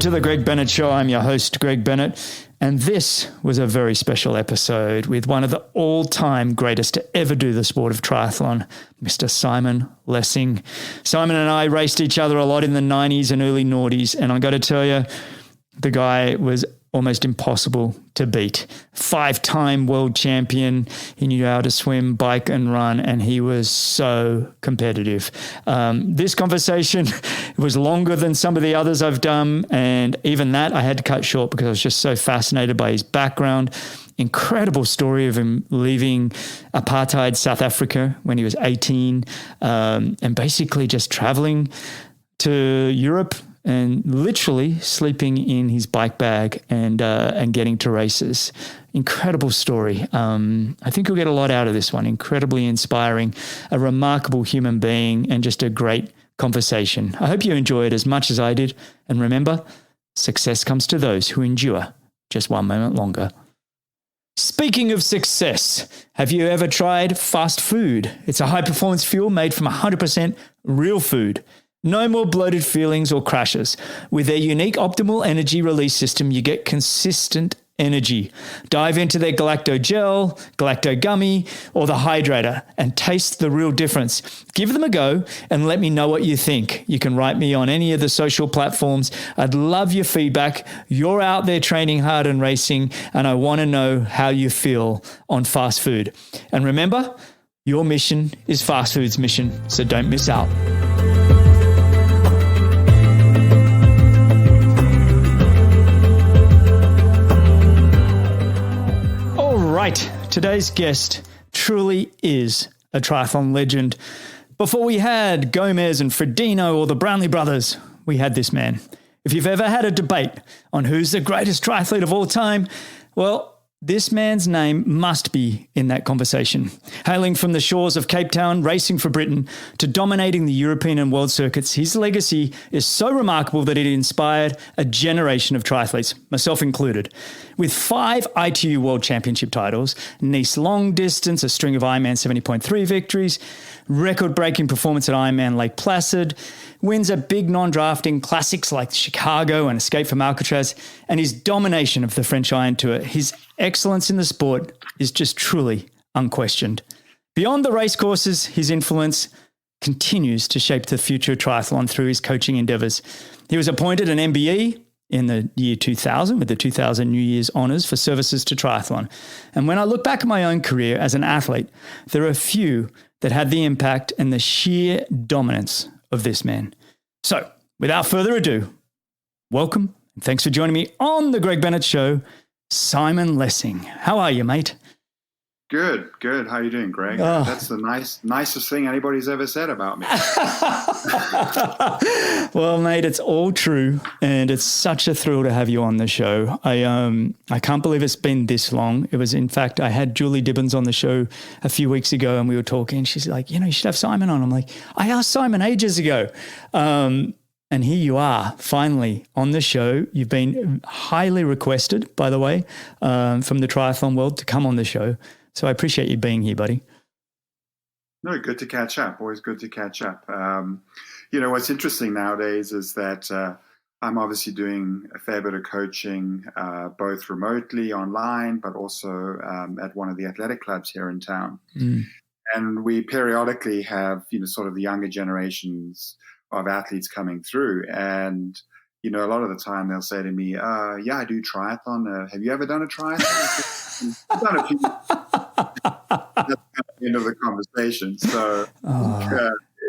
to the Greg Bennett Show. I'm your host, Greg Bennett, and this was a very special episode with one of the all-time greatest to ever do the sport of triathlon, Mr. Simon Lessing. Simon and I raced each other a lot in the 90s and early noughties, and I got to tell you, the guy was almost impossible to beat. 5-time world champion. He knew how to swim, bike, and run, and he was so competitive. This conversation was longer than some of the others I've done, and even that I had to cut short because I was just so fascinated by his background. Incredible story of him leaving apartheid South Africa when he was 18, and basically just traveling to Europe and literally sleeping in his bike bag and getting to races. Incredible story. I think you'll get a lot out of this one. Incredibly inspiring, a remarkable human being, and just a great conversation. I hope you enjoy it as much as I did. And remember, success comes to those who endure just one moment longer. Speaking of success, have you ever tried fast food? It's a high-performance fuel made from 100% real food. No more bloated feelings or crashes. With their unique optimal energy release system, you get consistent energy. Dive into their Galacto Gel, Galacto Gummy, or the Hydrator and taste the real difference. Give them a go and let me know what you think. You can write me on any of the social platforms. I'd love your feedback. You're out there training hard and racing, and I want to know how you feel on fast food. And remember, your mission is fast food's mission, so don't miss out. Right, today's guest truly is a triathlon legend. Before we had Gomez and Frodeno or the Brownlee Brothers, we had this man. If you've ever had a debate on who's the greatest triathlete of all time, well, this man's name must be in that conversation. Hailing from the shores of Cape Town, racing for Britain, to dominating the European and world circuits, his legacy is so remarkable that it inspired a generation of triathletes, myself included. With 5 ITU World Championship titles, Nice long distance, a string of Ironman 70.3 victories, record-breaking performance at Ironman Lake Placid, wins at big non-drafting classics like Chicago and Escape from Alcatraz, and his domination of the French Iron Tour. His excellence in the sport is just truly unquestioned. Beyond the race courses, his influence continues to shape the future of triathlon through his coaching endeavors. He was appointed an MBE in the year 2000 with the 2000 New Year's Honours for services to triathlon. And when I look back at my own career as an athlete, there are a few that had the impact and the sheer dominance of this man. So, without further ado, welcome and thanks for joining me on the Greg Bennett Show, Simon Lessing. How are you, mate? Good. How are you doing, Greg? Oh. That's the nicest thing anybody's ever said about me. Well, mate, it's all true, and it's such a thrill to have you on the show. I can't believe it's been this long. It was, in fact, I had Julie Dibbons on the show a few weeks ago, and we were talking, and she's like, you should have Simon on. I'm like, I asked Simon ages ago. And here you are, finally on the show. You've been highly requested, by the way, from the triathlon world to come on the show. So I appreciate you being here, buddy. No, good to catch up. Always good to catch up. What's interesting nowadays is that I'm obviously doing a fair bit of coaching, both remotely, online, but also at one of the athletic clubs here in town. Mm. And we periodically have, sort of the younger generations of athletes coming through. And, a lot of the time they'll say to me, yeah, I do triathlon. Have you ever done a triathlon? I've done a few. That's the end of the conversation. So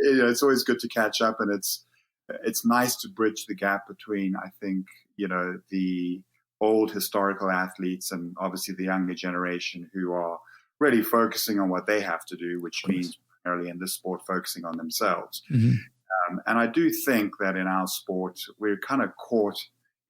it's always good to catch up, and it's nice to bridge the gap between, I think, the old historical athletes and obviously the younger generation who are really focusing on what they have to do, which means primarily in this sport focusing on themselves. Mm-hmm. And I do think that in our sport, we're kind of caught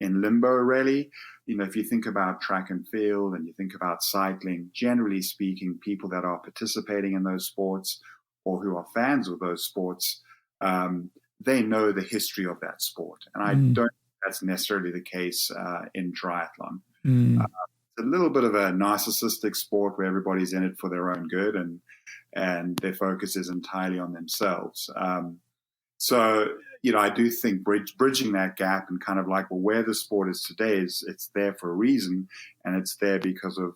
in limbo, really. If you think about track and field and you think about cycling, generally speaking, people that are participating in those sports or who are fans of those sports, they know the history of that sport. And I don't think that's necessarily the case in triathlon. It's a little bit of a narcissistic sport where everybody's in it for their own good and their focus is entirely on themselves. So, I do think bridging that gap and kind of like, well, where the sport is today it's there for a reason, and it's there because of,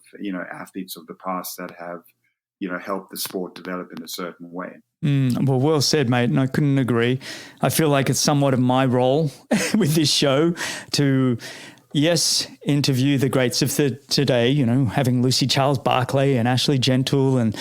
athletes of the past that have, helped the sport develop in a certain way. Well said, mate. And I couldn't agree. I feel like it's somewhat of my role with this show to, yes, interview the greats of today, having Lucy Charles Barclay and Ashley Gentle and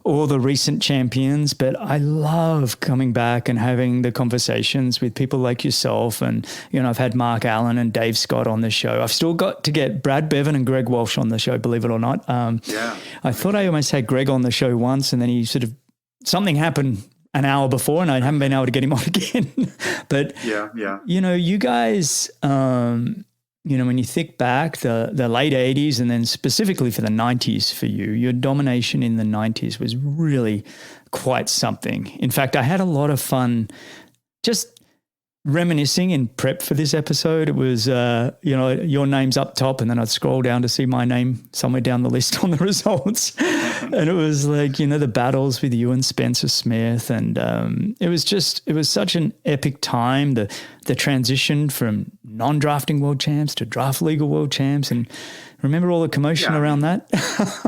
all the recent champions, but I love coming back and having the conversations with people like yourself. And, I've had Mark Allen and Dave Scott on the show. I've still got to get Brad Bevan and Greg Walsh on the show, believe it or not. I thought I almost had Greg on the show once, and then he something happened an hour before and I haven't been able to get him on again. But, you guys, when you think back, the late 80s and then specifically for the 90s for you, your domination in the 90s was really quite something. In fact, I had a lot of fun just reminiscing in prep for this episode. It was, your name's up top and then I'd scroll down to see my name somewhere down the list on the results. And it was like, the battles with you and Spencer Smith. And it was such an epic time, the transition from non-drafting world champs to draft legal world champs. And remember all the commotion around that?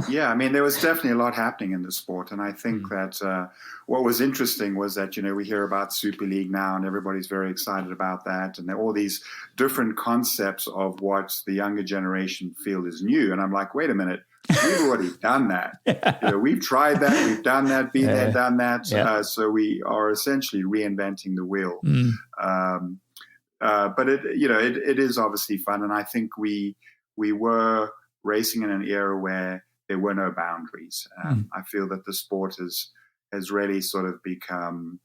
There was definitely a lot happening in the sport. And I think that what was interesting was that, we hear about Super League now and everybody's very excited about that. And there are all these different concepts of what the younger generation feel is new. And I'm like, wait a minute, we've already done that. We've tried that, we've done that, been there, done that. So we are essentially reinventing the wheel. But it is obviously fun. And I think we were racing in an era where there were no boundaries. I feel that the sport has really sort of become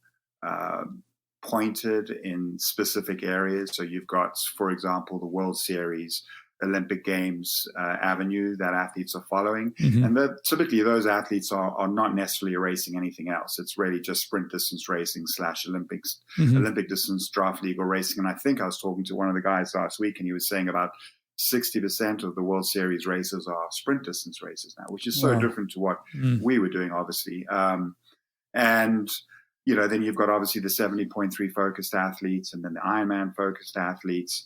pointed in specific areas. So you've got, for example, the World Series, Olympic Games avenue that athletes are following. And typically those athletes are not necessarily racing anything else. It's really just sprint distance racing / Olympics, Olympic distance draft legal racing. And I think I was talking to one of the guys last week and he was saying about 60% of the World Series races are sprint distance races now, which is so different to what we were doing, obviously. And, then you've got obviously the 70.3 focused athletes and then the Ironman focused athletes.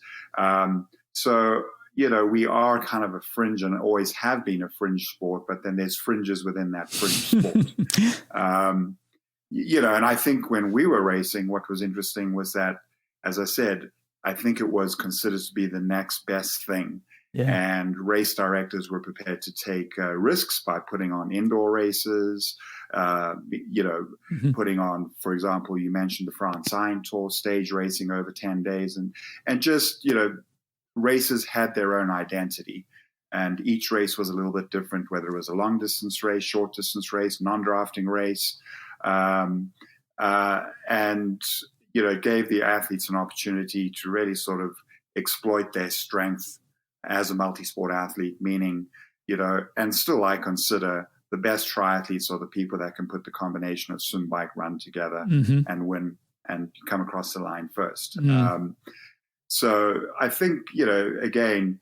So, we are kind of a fringe and always have been a fringe sport, but then there's fringes within that fringe sport. And I think when we were racing, what was interesting was that, as I said, I think it was considered to be the next best thing. And race directors were prepared to take risks by putting on indoor races, putting on, for example, you mentioned the France Iron Tour, stage racing over 10 days. And just, races had their own identity. And each race was a little bit different, whether it was a long distance race, short distance race, non-drafting race. And it gave the athletes an opportunity to really sort of exploit their strength as a multi-sport athlete, meaning, and still I consider the best triathletes are the people that can put the combination of swim, bike, run together and win and come across the line first. So I think, again,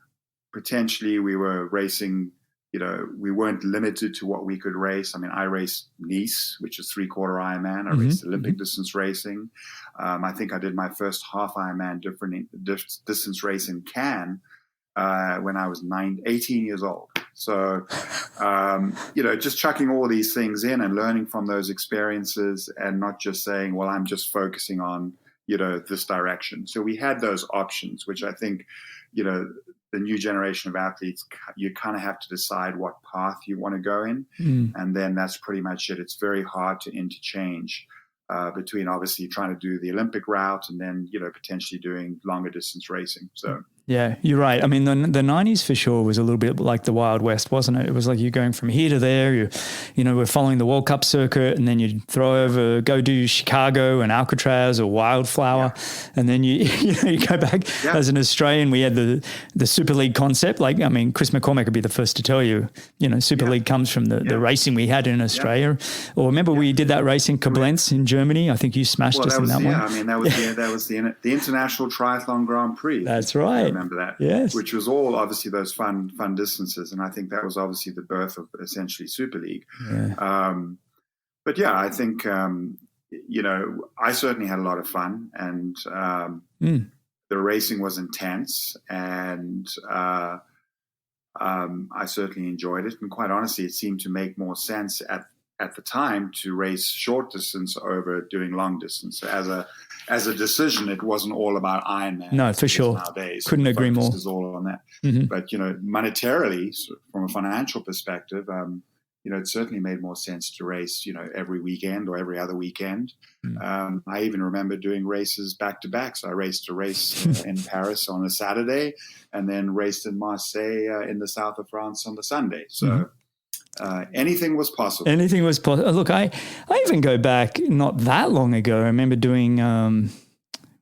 potentially we were racing, we weren't limited to what we could race. I mean, I raced Nice, which is 3/4 Ironman. I raced Olympic distance racing. I think I did my first half Ironman distance race in Cannes when I was 18 years old. So, just chucking all these things in and learning from those experiences and not just saying, well, I'm just focusing on, this direction. So we had those options, which I think, the new generation of athletes, you kind of have to decide what path you want to go in. And then that's pretty much it. It's very hard to interchange between obviously trying to do the Olympic route and then, potentially doing longer distance racing. So. Yeah, you're right. I mean, the 90s for sure was a little bit like the Wild West, wasn't it? It was like you're going from here to there. We're following the World Cup circuit, and then you'd go do Chicago and Alcatraz or Wildflower, and then you go back as an Australian. We had the Super League concept. Like, I mean, Chris McCormack would be the first to tell you. Super League comes from the racing we had in Australia. Or remember we did that race in Koblenz in Germany. I think you smashed us in that one. I mean, that was the International Triathlon Grand Prix. That's right. Remember that? Yes. Which was all obviously those fun distances, and I think that was obviously the birth of essentially Super League. But I think I certainly had a lot of fun, and the racing was intense, and I certainly enjoyed it. And quite honestly, it seemed to make more sense at the time to race short distance over doing long distance. As a decision, it wasn't all about Ironman. No, for sure. Nowadays, couldn't agree more. Is all on that. Mm-hmm. But monetarily, from a financial perspective, it certainly made more sense to race, every weekend or every other weekend. I even remember doing races back to back. So I raced a race in Paris on a Saturday, and then raced in Marseille in the south of France on the Sunday. So anything was possible. Anything was possible. Look, I even go back not that long ago. I remember doing,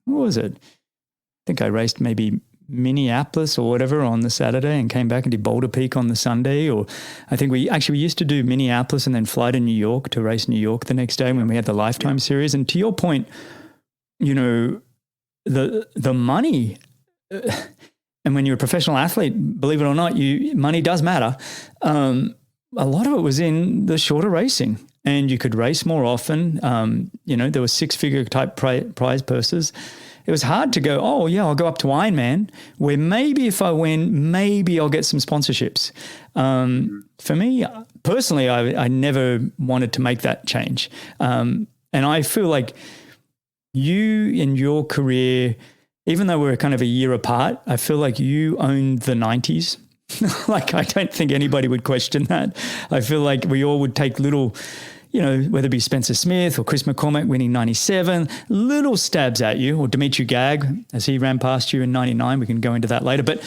what was it? I think I raced maybe Minneapolis or whatever on the Saturday and came back and did Boulder Peak on the Sunday. Or I think we used to do Minneapolis and then fly to New York to race New York the next day when we had the Lifetime series. And to your point, the money, and when you're a professional athlete, believe it or not, money does matter. A lot of it was in the shorter racing, and you could race more often. There were 6-figure type prize purses. It was hard to go, I'll go up to Ironman, where maybe if I win, maybe I'll get some sponsorships. For me, personally, I never wanted to make that change. And I feel like you in your career, even though we're kind of a year apart, I feel like you owned the 90s. Like, I don't think anybody would question that. I feel like we all would take little, whether it be Spencer Smith or Chris McCormack winning 97, little stabs at you, or Dimitri Gag as he ran past you in 99. We can go into that later, but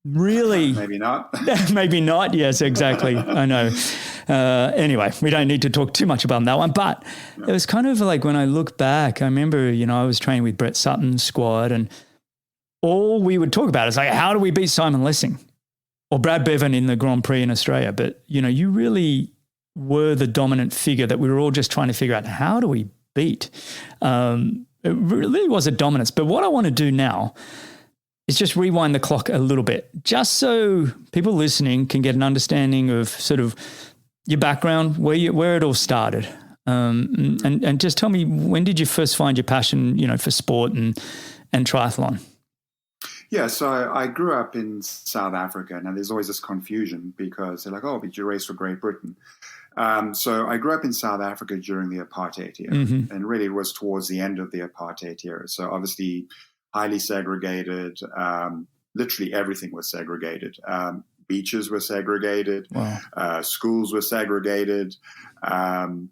really. Maybe not. Maybe not. Yes, exactly. I know. Anyway, we don't need to talk too much about that one, but it was kind of like when I look back, I remember, I was training with Brett Sutton's squad, and all we would talk about is like, how do we beat Simon Lessing? Or Brad Bevan in the Grand Prix in Australia. But, you really were the dominant figure that we were all just trying to figure out, how do we beat? It really was a dominance. But what I want to do now is just rewind the clock a little bit, just so people listening can get an understanding of sort of your background, where it all started. And just tell me, when did you first find your passion, for sport and triathlon? Yeah, so I grew up in South Africa. Now, there's always this confusion because they're like, but you race for Great Britain. So I grew up in South Africa during the apartheid era, and really it was towards the end of the apartheid era. So obviously highly segregated, literally everything was segregated. Beaches were segregated, schools were segregated, and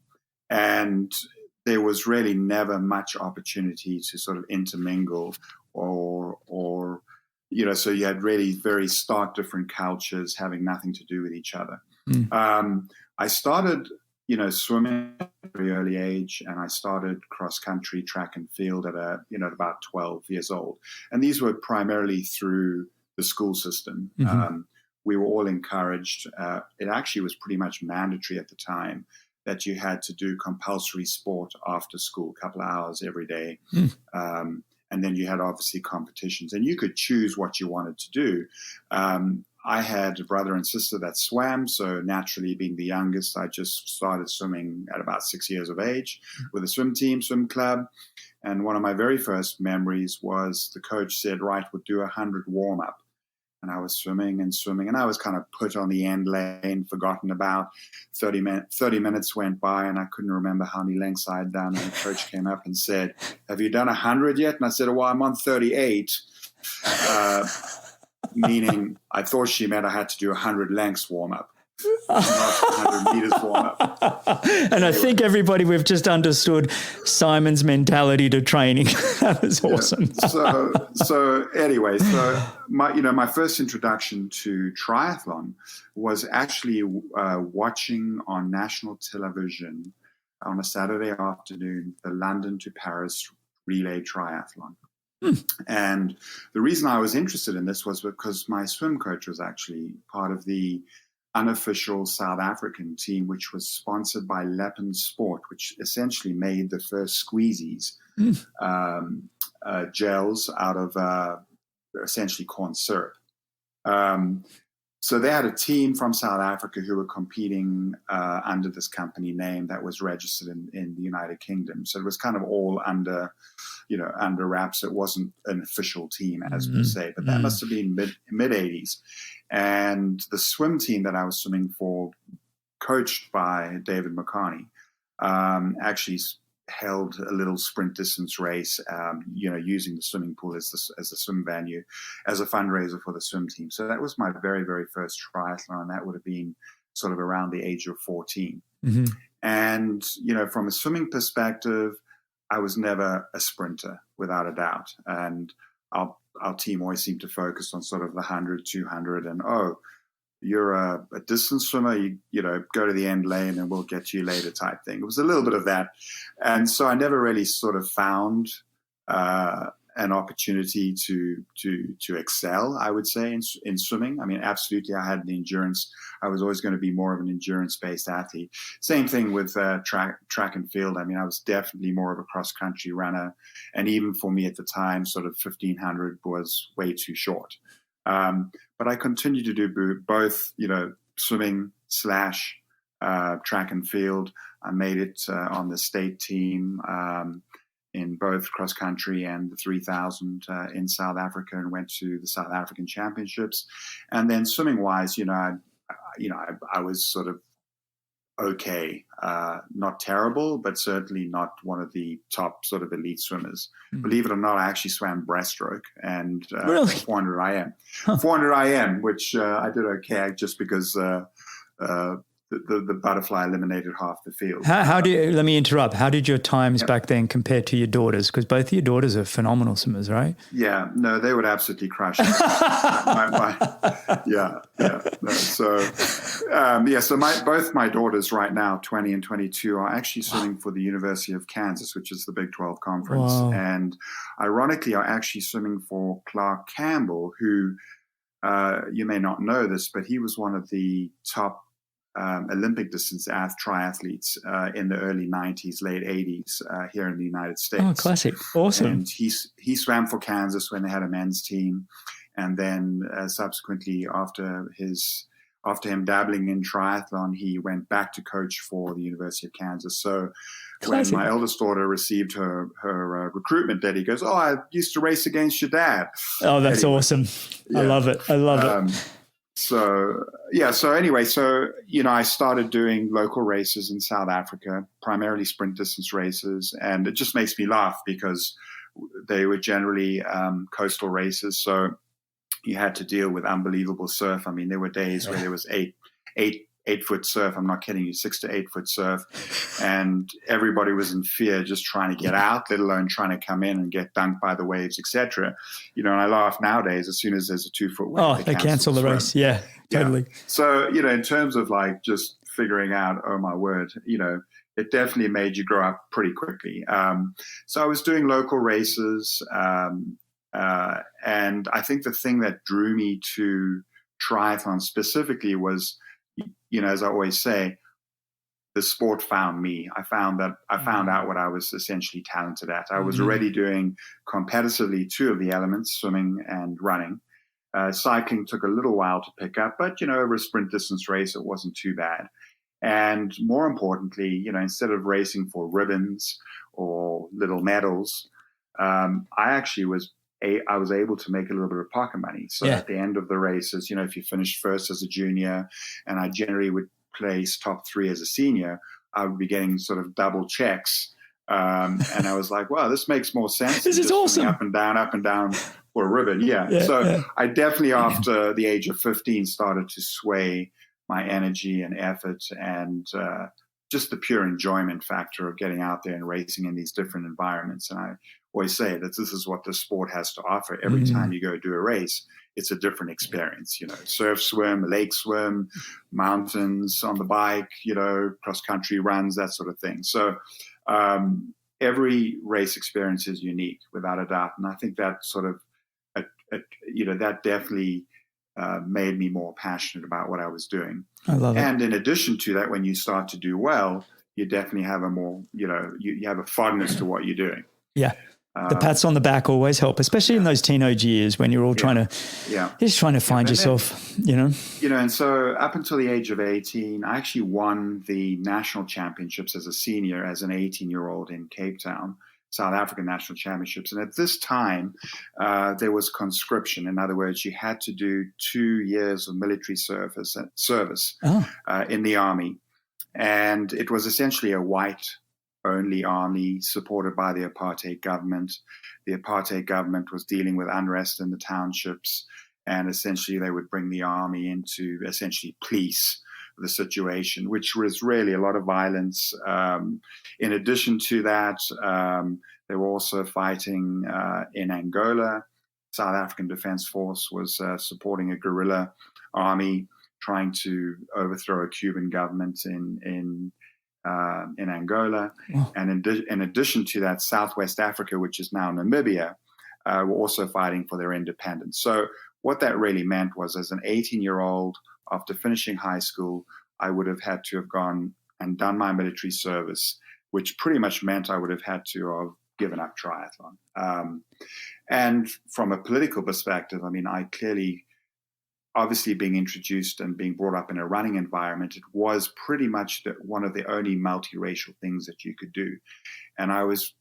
there was really never much opportunity to sort of intermingle or so you had really very stark different cultures having nothing to do with each other. I started, swimming at a very early age, and I started cross country, track and field at about 12 years old. And these were primarily through the school system. We were all encouraged. It actually was pretty much mandatory at the time that you had to do compulsory sport after school, a couple of hours every day. And then you had obviously competitions, and you could choose what you wanted to do. I had a brother and sister that swam, so naturally, being the youngest, I just started swimming at about 6 years of age with a swim team, swim club. And one of my very first memories was the coach said, right, we'll do 100 warm-up. And I was swimming, and I was kind of put on the end lane, forgotten about. 30 minutes went by, and I couldn't remember how many lengths I had done. And the coach came up and said, have you done 100 yet? And I said, well, I'm on 38, meaning I thought she meant I had to do 100 lengths warm-up. Not 100 meters warm-up. And I think everybody, we've just understood Simon's mentality to training. That was awesome. So anyway, my first introduction to triathlon was actually watching on national television on a Saturday afternoon the London to Paris relay triathlon. And the reason I was interested in this was because my swim coach was actually part of the unofficial South African team, which was sponsored by Leppen Sport, which essentially made the first squeezies, gels out of essentially corn syrup. So they had a team from South Africa who were competing under this company name that was registered in the United Kingdom. So it was kind of all under wraps. It wasn't an official team as per se, but that must have been mid 80s. And the swim team that I was swimming for, coached by David McCarney, actually held a little sprint distance race, using the swimming pool as a swim venue, as a fundraiser for the swim team. So that was my very, very first triathlon, and that would have been sort of around the age of 14. Mm-hmm. And, from a swimming perspective, I was never a sprinter, without a doubt. And our team always seemed to focus on sort of the 100, 200, and, you're a distance swimmer, you go to the end lane and we'll get you later type thing. It was a little bit of that. And so I never really sort of found an opportunity to excel, I would say, in swimming. I mean, absolutely, I had the endurance. I was always going to be more of an endurance-based athlete. Same thing with track and field. I mean, I was definitely more of a cross-country runner. And even for me at the time, sort of 1,500 was way too short. But I continued to do both, swimming / track and field. I made it on the state team in both cross country and the 3,000 in South Africa, and went to the South African Championships. And then swimming wise, I was sort of okay, not terrible, but certainly not one of the top sort of elite swimmers. Believe it or not, I actually swam breaststroke and really? 400 IM. 400 IM, which I did okay just because the butterfly eliminated half the field. Let me interrupt. How did your times back then compare to your daughters? Because both of your daughters are phenomenal swimmers, right? Yeah, no, they would absolutely crush it. So both my daughters right now, 20 and 22, are actually swimming for the University of Kansas, which is the Big 12 conference. Wow. And ironically, are actually swimming for Clark Campbell, who you may not know this, but he was one of the top Olympic distance triathletes in the early 90s, late 80s here in the United States. Oh, classic. Awesome. And he swam for Kansas when they had a men's team. And then subsequently after him dabbling in triathlon, he went back to coach for the University of Kansas. So classic. When my eldest daughter received her recruitment letter, he goes, I used to race against your dad. Oh, that's awesome. Yeah. I love it. So I started doing local races in South Africa, primarily sprint distance races. And it just makes me laugh because they were generally coastal races. So you had to deal with unbelievable surf. I mean, there were days where there was eight foot surf. I'm not kidding you, 6 to 8 foot surf. And everybody was in fear just trying to get out, let alone trying to come in and get dunked by the waves, etc. And I laugh nowadays, as soon as there's a 2 foot wave, they cancel the race. Yeah, totally. Yeah. So, in terms of like just figuring out, oh my word, it definitely made you grow up pretty quickly. So I was doing local races, and I think the thing that drew me to triathlon specifically was, as I always say, the sport found me. I found out what I was essentially talented at. I was already doing competitively 2 of the elements, swimming and running. Cycling took a little while to pick up, but, over a sprint distance race, it wasn't too bad. And more importantly, instead of racing for ribbons or little medals, I was able to make a little bit of pocket money. So at the end of the races, if you finished first as a junior, and I generally would place top 3 as a senior, I would be getting sort of double checks. And I was like, wow, this makes more sense. This is awesome. Up and down for a ribbon. Yeah. I definitely, after the age of 15, started to sway my energy and effort and just the pure enjoyment factor of getting out there and racing in these different environments. And I always say that this is what the sport has to offer. Every time you go do a race, it's a different experience, surf swim, lake swim, mountains on the bike, cross country runs, that sort of thing. So every race experience is unique without a doubt. And I think that sort of, that definitely made me more passionate about what I was doing. I love it. And in addition to that, when you start to do well, you definitely have a more, you have a fondness to what you're doing. Yeah. The pats on the back always help, especially in those teenage years when you're all trying to, you're just trying to find yourself, And so up until the age of 18, I actually won the national championships as a senior, as an 18-year-old in Cape Town, South African national championships. And at this time, there was conscription. In other words, you had to do 2 years of military service in the army. And it was essentially a white-only army supported by the apartheid government. The apartheid government was dealing with unrest in the townships, and essentially they would bring the army in to essentially police the situation, which was really a lot of violence. In addition to that, they were also fighting in Angola. South African Defence Force was supporting a guerrilla army trying to overthrow a Cuban government in Angola. Oh. And in addition to that, Southwest Africa, which is now Namibia, were also fighting for their independence. So what that really meant was, as an 18-year-old, after finishing high school, I would have had to have gone and done my military service, which pretty much meant I would have had to have given up triathlon. And from a political perspective, I mean, I clearly, obviously being introduced and being brought up in a running environment, it was pretty much one of the only multiracial things that you could do. And I was,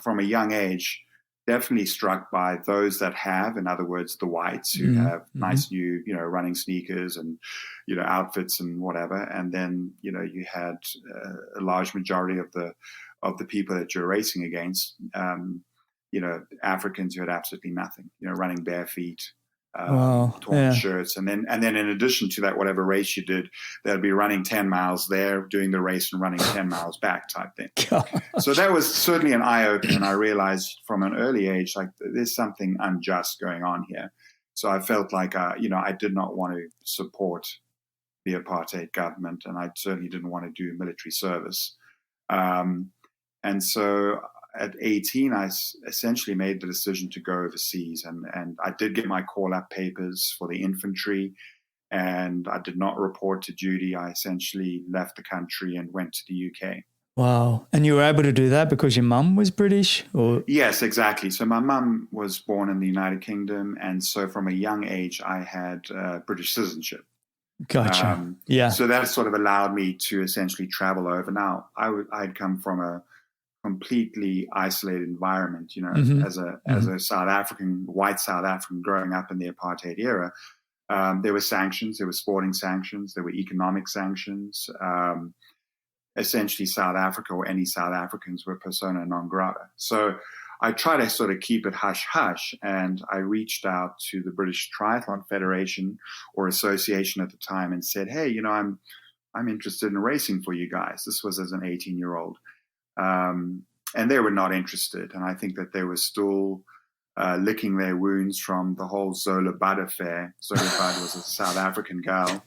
from a young age, definitely struck by those that have, in other words, the whites who have nice new, running sneakers and, outfits and whatever. And then, you had a large majority of the people that you're racing against, Africans who had absolutely nothing, running bare feet, torn shirts. And then in addition to that, whatever race you did, they'd be running 10 miles there, doing the race and running 10 miles back type thing. Gosh. So that was certainly an eye-opener. And I realized from an early age, like, there's something unjust going on here. So I felt like, I did not want to support the apartheid government, and I certainly didn't want to do military service. And so at 18, I essentially made the decision to go overseas, and I did get my call-up papers for the infantry, and I did not report to duty. I essentially left the country and went to the UK. Wow. And you were able to do that because your mum was British? Or? Yes, exactly. So my mum was born in the United Kingdom, and so from a young age, I had British citizenship. Gotcha. So that sort of allowed me to essentially travel over. Now, I'd come from a completely isolated environment, as a South African, white South African growing up in the apartheid era. There were sanctions, there were sporting sanctions, there were economic sanctions. Essentially, South Africa, or any South Africans, were persona non grata. So I try to sort of keep it hush-hush, and I reached out to the British Triathlon Federation or Association at the time and said, hey, I'm interested in racing for you guys. This was as an 18-year-old. And they were not interested. And I think that they were still licking their wounds from the whole Zola Bud affair. Zola Bud was a South African girl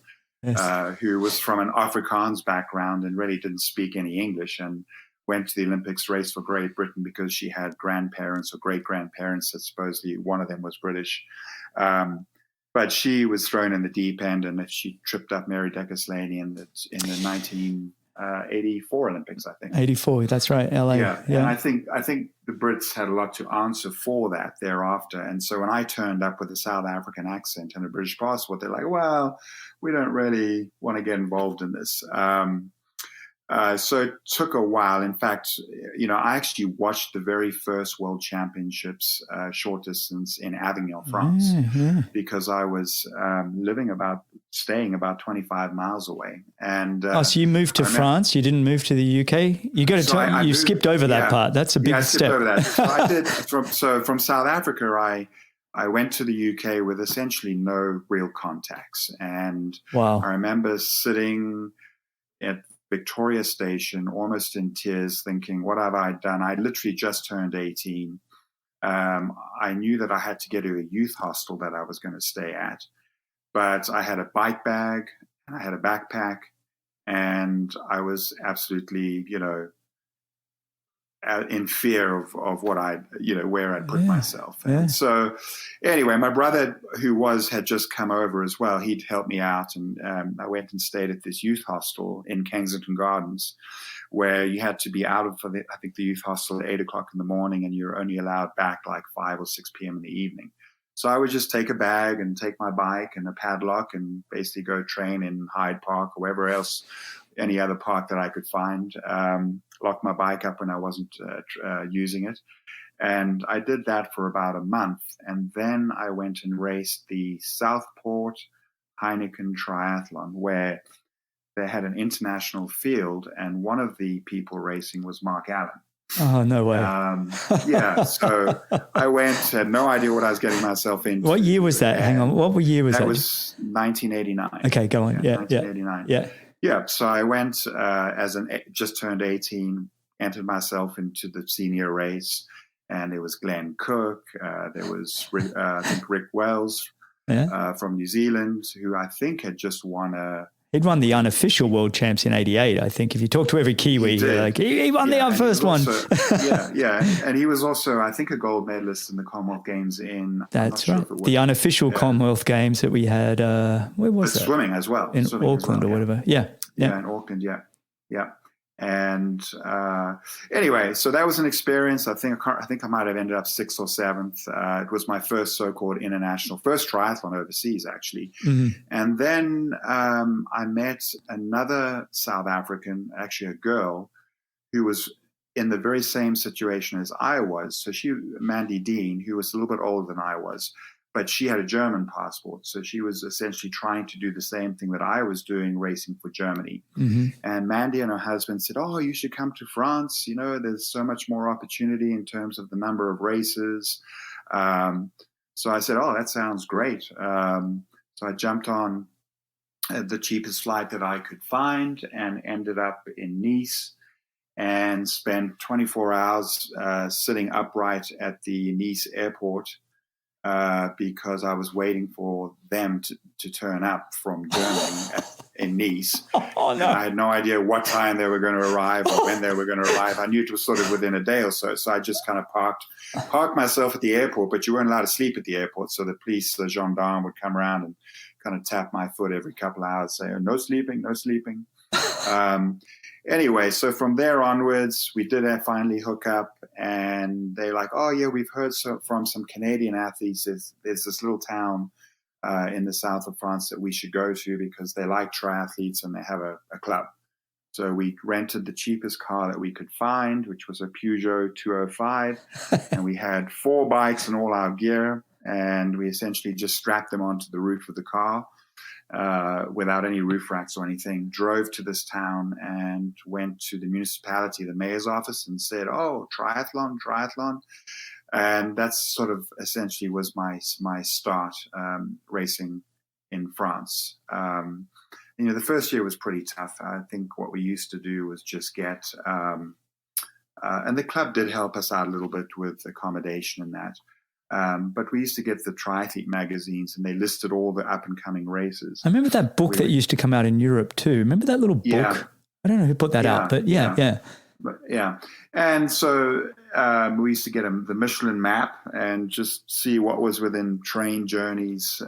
who was from an Afrikaans background and really didn't speak any English, and went to the Olympics race for Great Britain because she had grandparents or great-grandparents that supposedly one of them was British. But she was thrown in the deep end, and she tripped up Mary Decker-Slaney in the 1984 Olympics, I think. 84, that's right, LA. Yeah. And I think the Brits had a lot to answer for that thereafter. And so when I turned up with a South African accent and a British passport, they're like, well, we don't really want to get involved in this. So it took a while. In fact, I actually watched the very first World Championships short distance in Avignon, France, because I was staying about 25 miles away. And so you moved to France? You didn't move to the UK? You got to you skipped over that part. That's a big step. I skipped over that. So I did. From South Africa, I went to the UK with essentially no real contacts, and I remember sitting at Victoria Station, almost in tears, thinking, what have I done? I literally just turned 18. I knew that I had to get to a youth hostel that I was going to stay at, but I had a bike bag, and I had a backpack, and I was absolutely, in fear of what where I'd put myself. And so anyway, my brother had just come over as well. He'd helped me out, and I went and stayed at this youth hostel in Kensington Gardens, where you had to be out of, I think, the youth hostel at 8:00 in the morning, and you're only allowed back like 5 or 6 p.m. in the evening. So I would just take a bag and take my bike and a padlock and basically go train in Hyde Park or wherever else, any other park that I could find, lock my bike up when I wasn't using it. And I did that for about a month. And then I went and raced the Southport Heineken Triathlon, where they had an international field, and one of the people racing was Mark Allen. Oh, no way. So I went, had no idea what I was getting myself into. What year was that? Hang on. What year was that? That was 1989. Okay, go on. 1989. Yeah. So I went just turned 18, entered myself into the senior race, and there was Glenn Cook. There was, I think, Rick Wells from New Zealand, who I think had just won He'd won the unofficial world champs in '88. I think if you talk to every Kiwi, you're like, he won the first one. And he was also, I think, a gold medalist in the Commonwealth Games in. That's right. The unofficial Commonwealth Games that we had. Where was that? Swimming as well. In Auckland or whatever. Yeah, in Auckland. Yeah. And anyway, so that was an experience. I think I might have ended up 6th or 7th. It was my first so-called first triathlon overseas, actually. Mm-hmm. And then I met another South African, actually a girl, who was in the very same situation as I was. So Mandy Dean, who was a little bit older than I was, but she had a German passport. So she was essentially trying to do the same thing that I was doing, racing for Germany. Mm-hmm. And Mandy and her husband said, "Oh, you should come to France. There's so much more opportunity in terms of the number of races." So I said, "Oh, that sounds great." So I jumped on the cheapest flight that I could find and ended up in Nice and spent 24 hours sitting upright at the Nice airport. Because I was waiting for them to turn up from Germany in Nice. Oh, no. And I had no idea what time they were going to arrive or when they were going to arrive. I knew it was sort of within a day or so. So I just kind of parked myself at the airport, but you weren't allowed to sleep at the airport. So the gendarme would come around and kind of tap my foot every couple of hours, say, "Oh, no sleeping, no sleeping." Anyway, so from there onwards, we did finally hook up, and they're like, "Oh, yeah, we've heard from some Canadian athletes. There's this little town in the south of France that we should go to because they like triathletes and they have a club." So we rented the cheapest car that we could find, which was a Peugeot 205, and we had 4 bikes and all our gear, and we essentially just strapped them onto the roof of the car. Without any roof racks or anything, drove to this town and went to the municipality, the mayor's office, and said, "Oh, triathlon." And that's sort of essentially was my start racing in France. The first year was pretty tough. I think what we used to do was just get, and the club did help us out a little bit with accommodation and that. But we used to get the Triathlete magazines, and they listed all the up-and-coming races. I remember that book that used to come out in Europe too. Remember that little book? Yeah. I don't know who put that out, but yeah. And so we used to get the Michelin map and just see what was within train journeys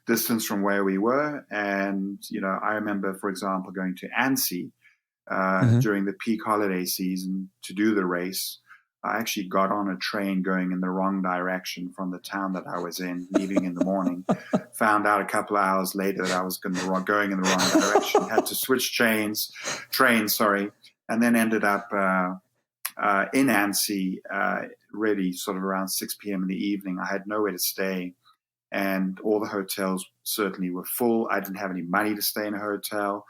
distance from where we were. And, I remember, for example, going to Annecy during the peak holiday season to do the race. I actually got on a train going in the wrong direction from the town that I was in, leaving in the morning. Found out a couple of hours later that I was going in the wrong direction. Had to switch trains, and then ended up in Annecy, really sort of around 6 p.m. in the evening. I had nowhere to stay, and all the hotels certainly were full. I didn't have any money to stay in a hotel.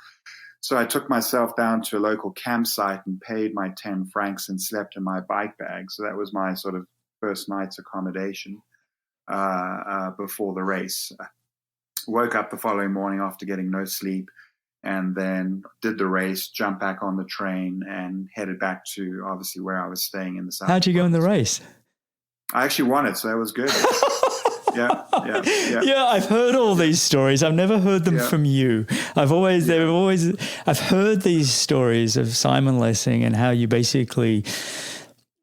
So I took myself down to a local campsite and paid my 10 francs and slept in my bike bag. So that was my sort of first night's accommodation before the race. Woke up the following morning after getting no sleep, and then did the race, jumped back on the train, and headed back to obviously where I was staying in the south. How'd you go in the race? I actually won it, so that was good. Yeah, I've heard all these stories. I've never heard them from you. I've heard these stories of Simon Lessing and how you basically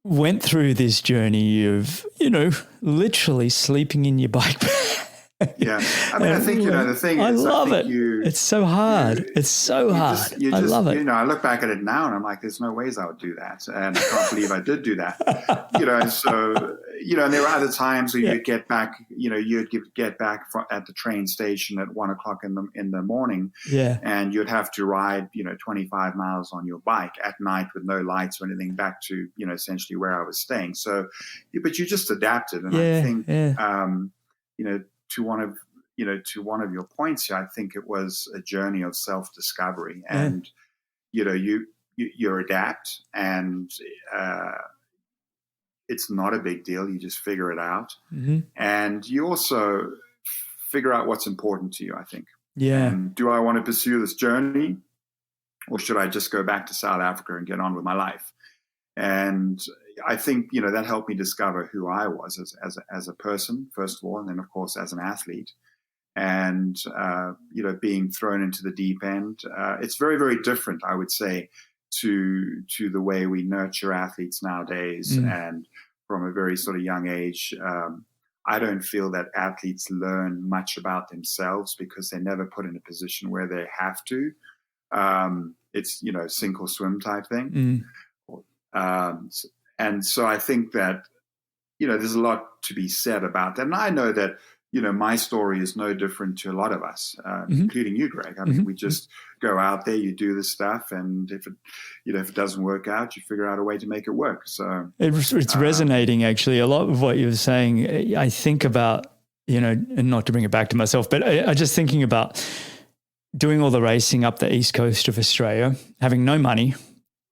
went through this journey of, literally sleeping in your bike bag. Yeah. I mean, I think, the thing is, I love it. It's so hard. It's so hard. I love it. I look back at it now and I'm like, there's no ways I would do that. And I can't believe I did do that. So, and there were other times where you'd get back, you'd get back at the train station at 1 o'clock in the morning. Yeah. And you'd have to ride, 25 miles on your bike at night with no lights or anything back to, essentially where I was staying. So, but you just adapted. And I think, to one of your points here, I think it was a journey of self-discovery, and you adapt, and it's not a big deal. You just figure it out, and you also figure out what's important to you, I think. Yeah. And do I want to pursue this journey, or should I just go back to South Africa and get on with my life? And I think, that helped me discover who I was as a person, first of all, and then, of course, as an athlete. And, being thrown into the deep end, it's very, very different, I would say, to the way we nurture athletes nowadays. And from a very sort of young age, I don't feel that athletes learn much about themselves because they're never put in a position where they have to. It's, sink or swim type thing. And so I think that, there's a lot to be said about that. And I know that, my story is no different to a lot of us, including you, Greg. I mean, we just go out there, you do this stuff, and if it doesn't work out, you figure out a way to make it work. So it's resonating, actually. A lot of what you were saying, I think about, and not to bring it back to myself, but I just thinking about doing all the racing up the east coast of Australia, having no money,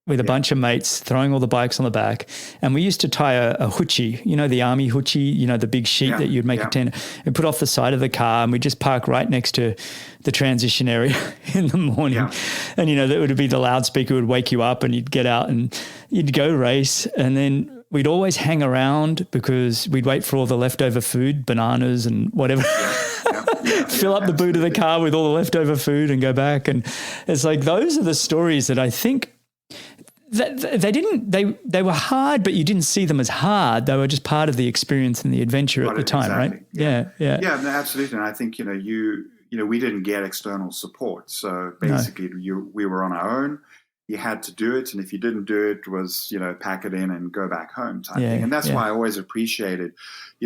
with a bunch of mates, throwing all the bikes on the back. And we used to tie a hoochie, the army hoochie, the big sheet that you'd make a tent and put off the side of the car. And we'd just park right next to the transition area in the morning. Yeah. And, that would be the loudspeaker would wake you up and you'd get out and you'd go race. And then we'd always hang around because we'd wait for all the leftover food, bananas and whatever. Fill up the boot of the car with all the leftover food and go back. And it's like, those are the stories that I think, they were hard, but you didn't see them as hard. They were just part of the experience and the adventure at the time, right? Yeah, no, absolutely. And I think, we didn't get external support. So basically we were on our own. You had to do it. And if you didn't do it, it was, pack it in and go back home type thing. And that's why I always appreciated,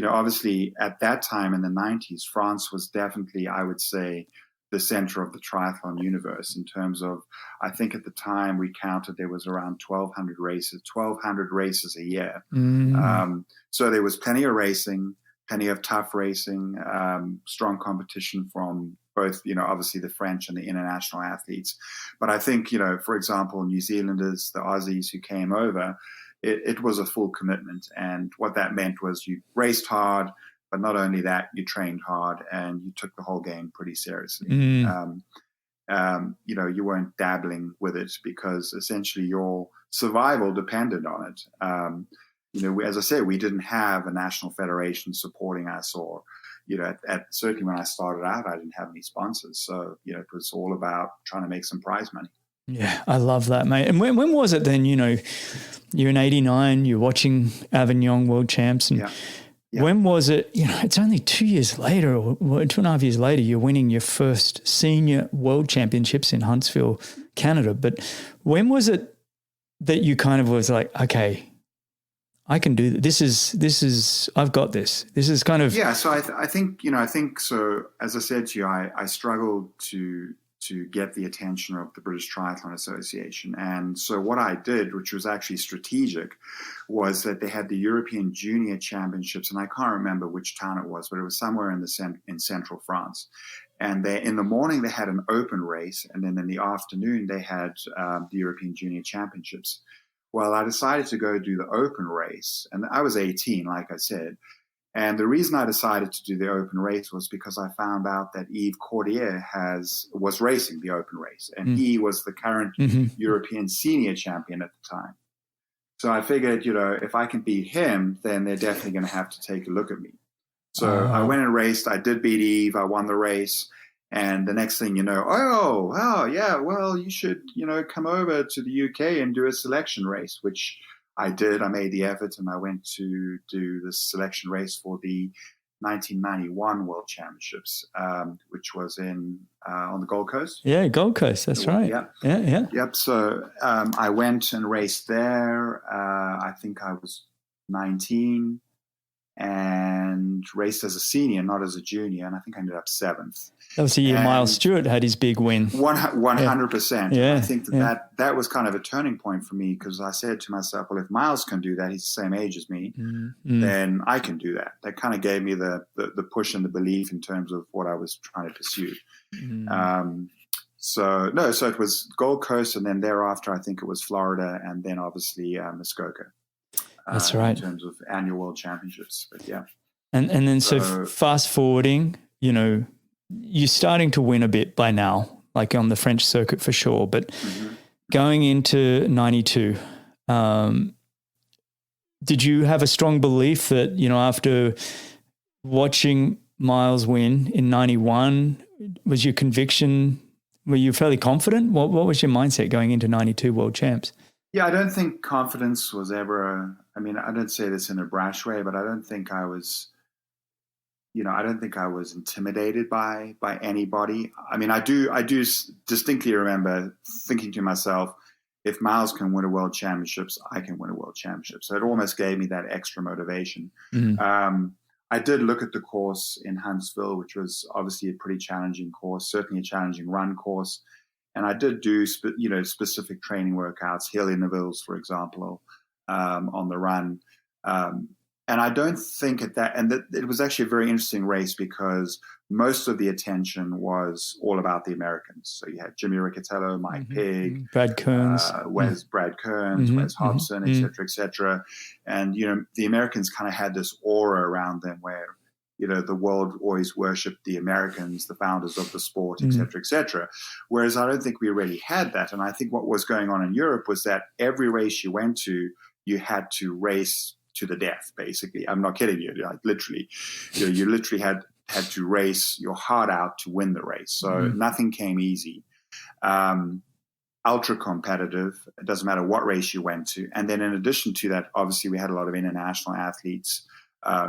obviously at that time in the 90s, France was definitely, I would say, the center of the triathlon universe in terms of, I think at the time we counted there was around 1,200 races a year. So there was plenty of racing, plenty of tough racing, strong competition from both, obviously the French and the international athletes. But I think, for example, New Zealanders, the Aussies who came over, it was a full commitment. And what that meant was you raced hard, but not only that, you trained hard and you took the whole game pretty seriously. You weren't dabbling with it because essentially your survival depended on it. As I said, we didn't have a national federation supporting us, or certainly when I started out, I didn't have any sponsors. So it was all about trying to make some prize money. Yeah, I love that, mate. And when was it then? You're in '89. You're watching Avignon World Champs, and when was it? It's only 2 years later, or 2.5 years later, you're winning your first senior world championships in Huntsville, Canada. But when was it that you kind of was like, okay, I can do this. This is, I've got this. This is kind of. Yeah. So I think so, as I said to you, I struggled to get the attention of the British Triathlon Association. And so what I did, which was actually strategic, was that they had the European Junior Championships, and I can't remember which town it was, but it was somewhere in central France. And in the morning, they had an open race, and then in the afternoon, they had the European Junior Championships. Well, I decided to go do the open race, and I was 18, like I said. And the reason I decided to do the open race was because I found out that Yves Cordier was racing the open race, and he was the current European senior champion at the time. So I figured, if I can beat him, then they're definitely going to have to take a look at me. So I went and raced. I did beat Eve. I won the race. And the next thing you know, yeah, well, you should, come over to the UK and do a selection race, which I did. I made the effort and I went to do this selection race for the 1991 World Championships, which was on the Gold Coast. Yeah, Gold Coast. That's right. Yeah. Yep. So I went and raced there. I think I was 19 and raced as a senior, not as a junior. And I think I ended up 7th. That was the year Miles Stewart had his big win. 100%. Yeah. I think that was kind of a turning point for me, because I said to myself, well, if Miles can do that, he's the same age as me, then I can do that. That kind of gave me the push and the belief in terms of what I was trying to pursue. So it was Gold Coast, and then thereafter I think it was Florida, and then obviously Muskoka. That's right. In terms of annual World Championships, but yeah. And then so fast forwarding, you're starting to win a bit by now, like on the French circuit for sure. But going into 92, did you have a strong belief that, after watching Miles win in 91, was your conviction, were you fairly confident? What was your mindset going into 92 World Champs? Yeah, I don't think confidence was ever, I don't say this in a brash way, but I don't think I was intimidated by anybody. I do distinctly remember thinking to myself, if Miles can win a World Championships, I can win a World Championship. So it almost gave me that extra motivation. I did look at the course in Huntsville, which was obviously a pretty challenging course, certainly a challenging run course. And I did do, specific training workouts, hill intervals, for example, on the run. And I don't think it was actually a very interesting race, because most of the attention was all about the Americans. So you had Jimmy Riccatello, Mike Pigg, Brad Kearns, Wes Hobson, et cetera. And, the Americans kind of had this aura around them where, the world always worshipped the Americans, the founders of the sport, et cetera. Whereas I don't think we really had that. And I think what was going on in Europe was that every race you went to, you had to race to the death, basically. I'm not kidding you. Like literally, you literally had to race your heart out to win the race. So nothing came easy. Ultra competitive. It doesn't matter what race you went to. And then in addition to that, obviously we had a lot of international athletes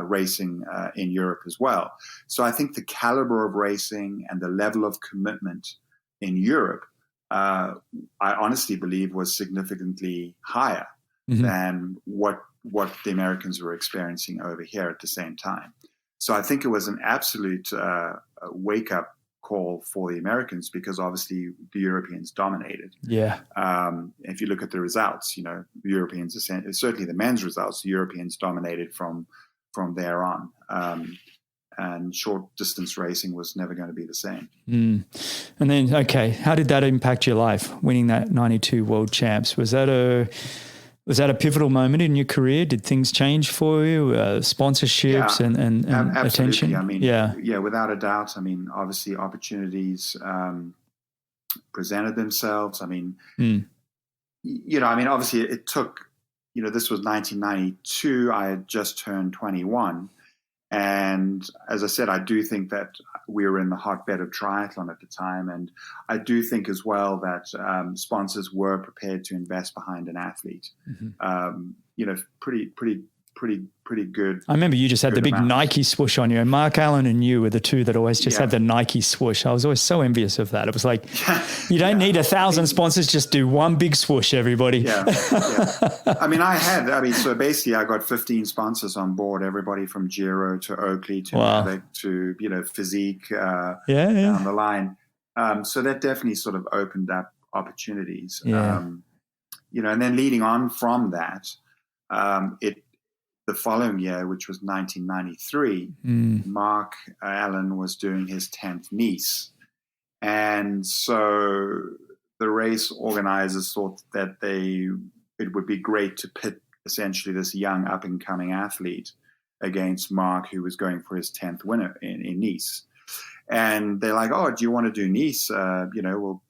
racing in Europe as well. So I think the caliber of racing and the level of commitment in Europe, I honestly believe was significantly higher than what the Americans were experiencing over here at the same time. So I think it was an absolute wake-up call for the Americans, because obviously the Europeans dominated. Yeah. If you look at the results, the Europeans, certainly the men's results, the Europeans dominated from there on. And short distance racing was never going to be the same. And then, how did that impact your life, winning that 92 World Champs? Was that a pivotal moment in your career? Did things change for you? Sponsorships and attention? Yeah, without a doubt. Obviously opportunities presented themselves. Obviously it took, this was 1992. I had just turned 21. And as I said, I do think that we were in the hotbed of triathlon at the time. And I do think as well that sponsors were prepared to invest behind an athlete. Pretty good. I remember you just had the big Nike swoosh on you, and Mark Allen and you were the two that always just had the Nike swoosh. I was always so envious of that. It was like, you don't need 1,000 sponsors, just do one big swoosh, everybody. So basically I got 15 sponsors on board, everybody from Giro to Oakley to Mavic to, Physique down the line. So that definitely sort of opened up opportunities. And then leading on from that, the following year, which was 1993, Mark Allen was doing his 10th Nice. And so the race organizers thought that it would be great to pit essentially this young up-and-coming athlete against Mark, who was going for his 10th winner in Nice. And they're like, "Oh, do you want to do Nice?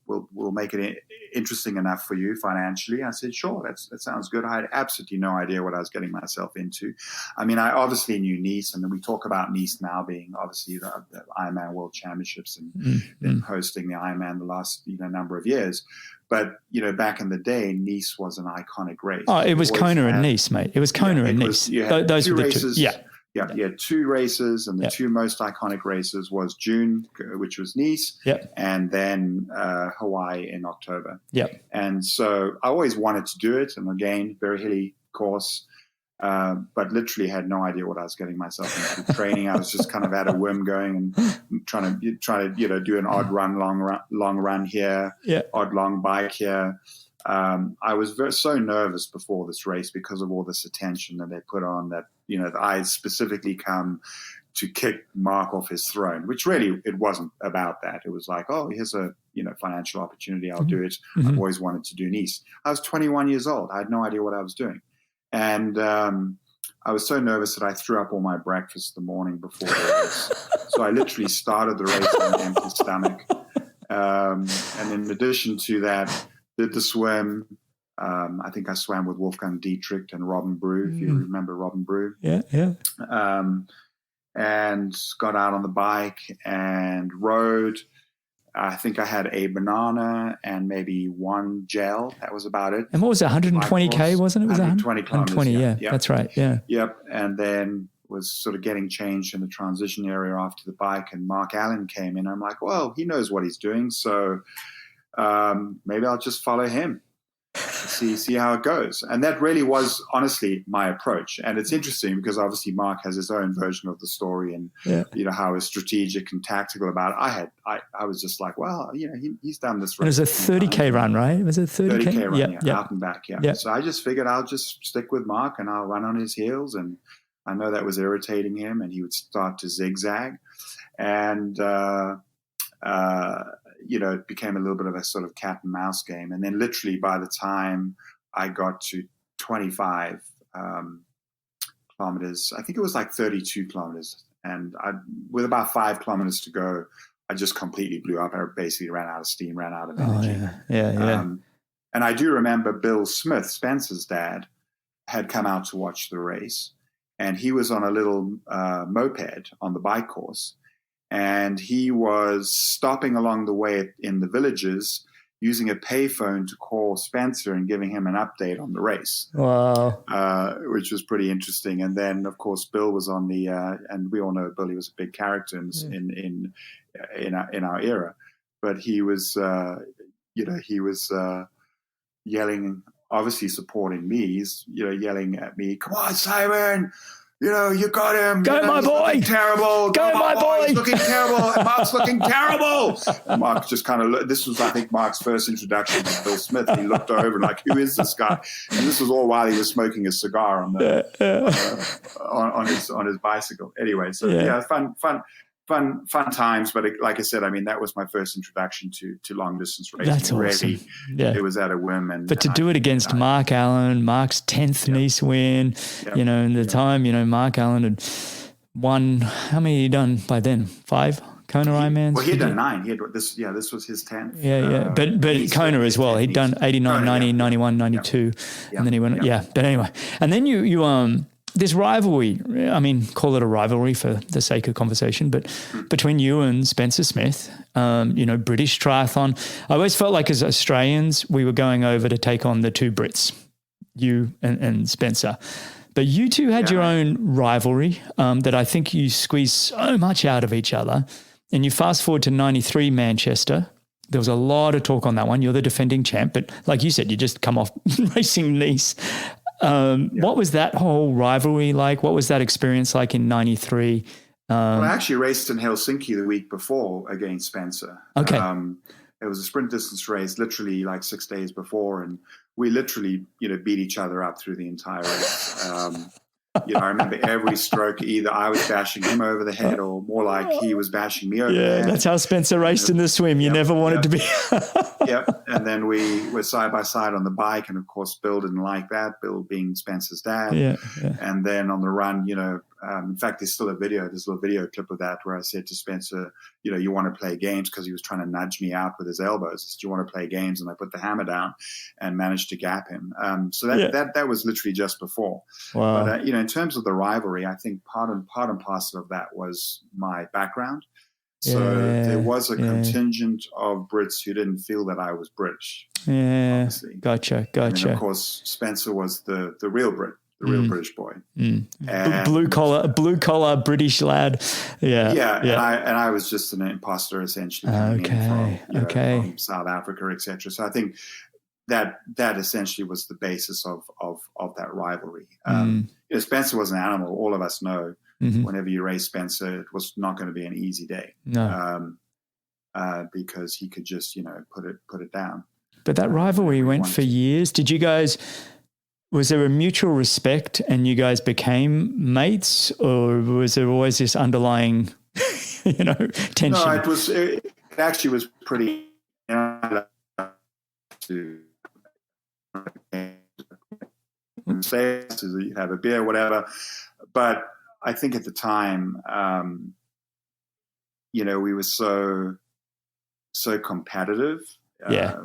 We'll make it interesting enough for you financially." I said, "Sure, that sounds good." I had absolutely no idea what I was getting myself into. I mean, I obviously knew Nice, and we talk about Nice now being obviously the Ironman World Championships and then hosting the Ironman the last number of years. But back in the day, Nice was an iconic race. Oh, it was Kona and Nice, mate. It was Kona and Nice. Those were the races. two. Yeah. Yeah, you had two races, and the two most iconic races was June, which was Nice, and then Hawaii in October. And so I always wanted to do it, and again, very hilly course, but literally had no idea what I was getting myself into. Training, I was just kind of at a whim going and trying to do an odd run, long run here, odd long bike here. I was so nervous before this race because of all this attention that they put on that, I specifically come to kick Mark off his throne, which really it wasn't about that. It was like, oh, here's a, financial opportunity. I'll do it. I've always wanted to do Nice. I was 21 years old. I had no idea what I was doing. And I was so nervous that I threw up all my breakfast the morning before the race. So I literally started the race on an empty stomach. And in addition to that, did the swim. I think I swam with Wolfgang Dietrich and Robin Brew, if you remember Robin Brew. Yeah. And got out on the bike and rode. I think I had a banana and maybe one gel. That was about it. And what was it, 120K, wasn't it? It was 120 kilometers. 120, yeah. That's right, yeah. Yep, and then was sort of getting changed in the transition area after the bike, and Mark Allen came in. I'm like, well, he knows what he's doing, so maybe I'll just follow him, see how it goes. And that really was honestly my approach. And it's interesting because obviously Mark has his own version of the story and how he's strategic and tactical about it. I was just like, well, he's done this. It was a 30K run, right? Was it 30K run, out and back, So I just figured I'll just stick with Mark and I'll run on his heels. And I know that was irritating him, and he would start to zigzag, and it became a little bit of a sort of cat and mouse game. And then literally by the time I got to 25 kilometers, I think it was like 32 kilometers. And with about 5 kilometers to go, I just completely blew up. I basically ran out of steam, ran out of energy. And I do remember Bill Smith, Spencer's dad, had come out to watch the race. And he was on a little moped on the bike course. And he was stopping along the way in the villages using a payphone to call Spencer and giving him an update on the race. Wow. Which was pretty interesting. And then, of course, Bill was on the and we all know Bill, he was a big character in our era. But he was, yelling, obviously supporting me. He's, yelling at me, "Come on, Simon! You got him. Go, my boy. Terrible. Go, my boy. He's looking terrible. Mark's looking terrible." Mark just kind of this was, I think, Mark's first introduction to Bill Smith. He looked over and like, who is this guy? And this was all while he was smoking a cigar on his bicycle. Anyway, so fun times. But like I said, I mean, that was my first introduction to long distance racing. That's awesome. It was at a whim. But to do it against Mark Allen, Mark's 10th Nice win, in the time, Mark Allen had won, how many had he done by then? 5 Kona Ironmans? Well, he had done 9. He had this was his 10th. But Kona as well. He'd done 89, 90, 91, 92. And then he went, But anyway. And then you this rivalry, I mean, call it a rivalry for the sake of conversation, but between you and Spencer Smith, British triathlon, I always felt like as Australians, we were going over to take on the two Brits, you and Spencer. But you two had your own rivalry that I think you squeezed so much out of each other. And you fast forward to 93 Manchester. There was a lot of talk on that one. You're the defending champ, but like you said, you just come off racing Nice. What was that whole rivalry like? What was that experience like in 93? Well, I actually raced in Helsinki the week before against Spencer. Okay. It was a sprint distance race literally like 6 days before, and we literally, beat each other up through the entire race. I remember every stroke, either I was bashing him over the head or more like he was bashing me over the head. That's how Spencer raced in the swim. You never wanted to be. And then we were side by side on the bike. And of course, Bill didn't like that, Bill being Spencer's dad. And then on the run, in fact, there's still a little video clip of that where I said to Spencer, you want to play games, because he was trying to nudge me out with his elbows. I said, do you want to play games? And I put the hammer down and managed to gap him. So that was literally just before. Wow. But, in terms of the rivalry, I think part and parcel of that was my background. So there was a contingent of Brits who didn't feel that I was British. Yeah, obviously. Gotcha. And of course, Spencer was the real Brit, the real British boy. Blue collar British lad. Yeah. And I was just an imposter, essentially, from South Africa, etc. So I think that essentially was the basis of that rivalry. Spencer was an animal. All of us know. Whenever you race Spencer, it was not going to be an easy day. No. Because he could just put it down. But that rivalry went for years. Did you guys? Was there a mutual respect and you guys became mates, or was there always this underlying, tension? No, it actually was pretty. To say you have a beer, whatever, but I think at the time, we were so competitive. I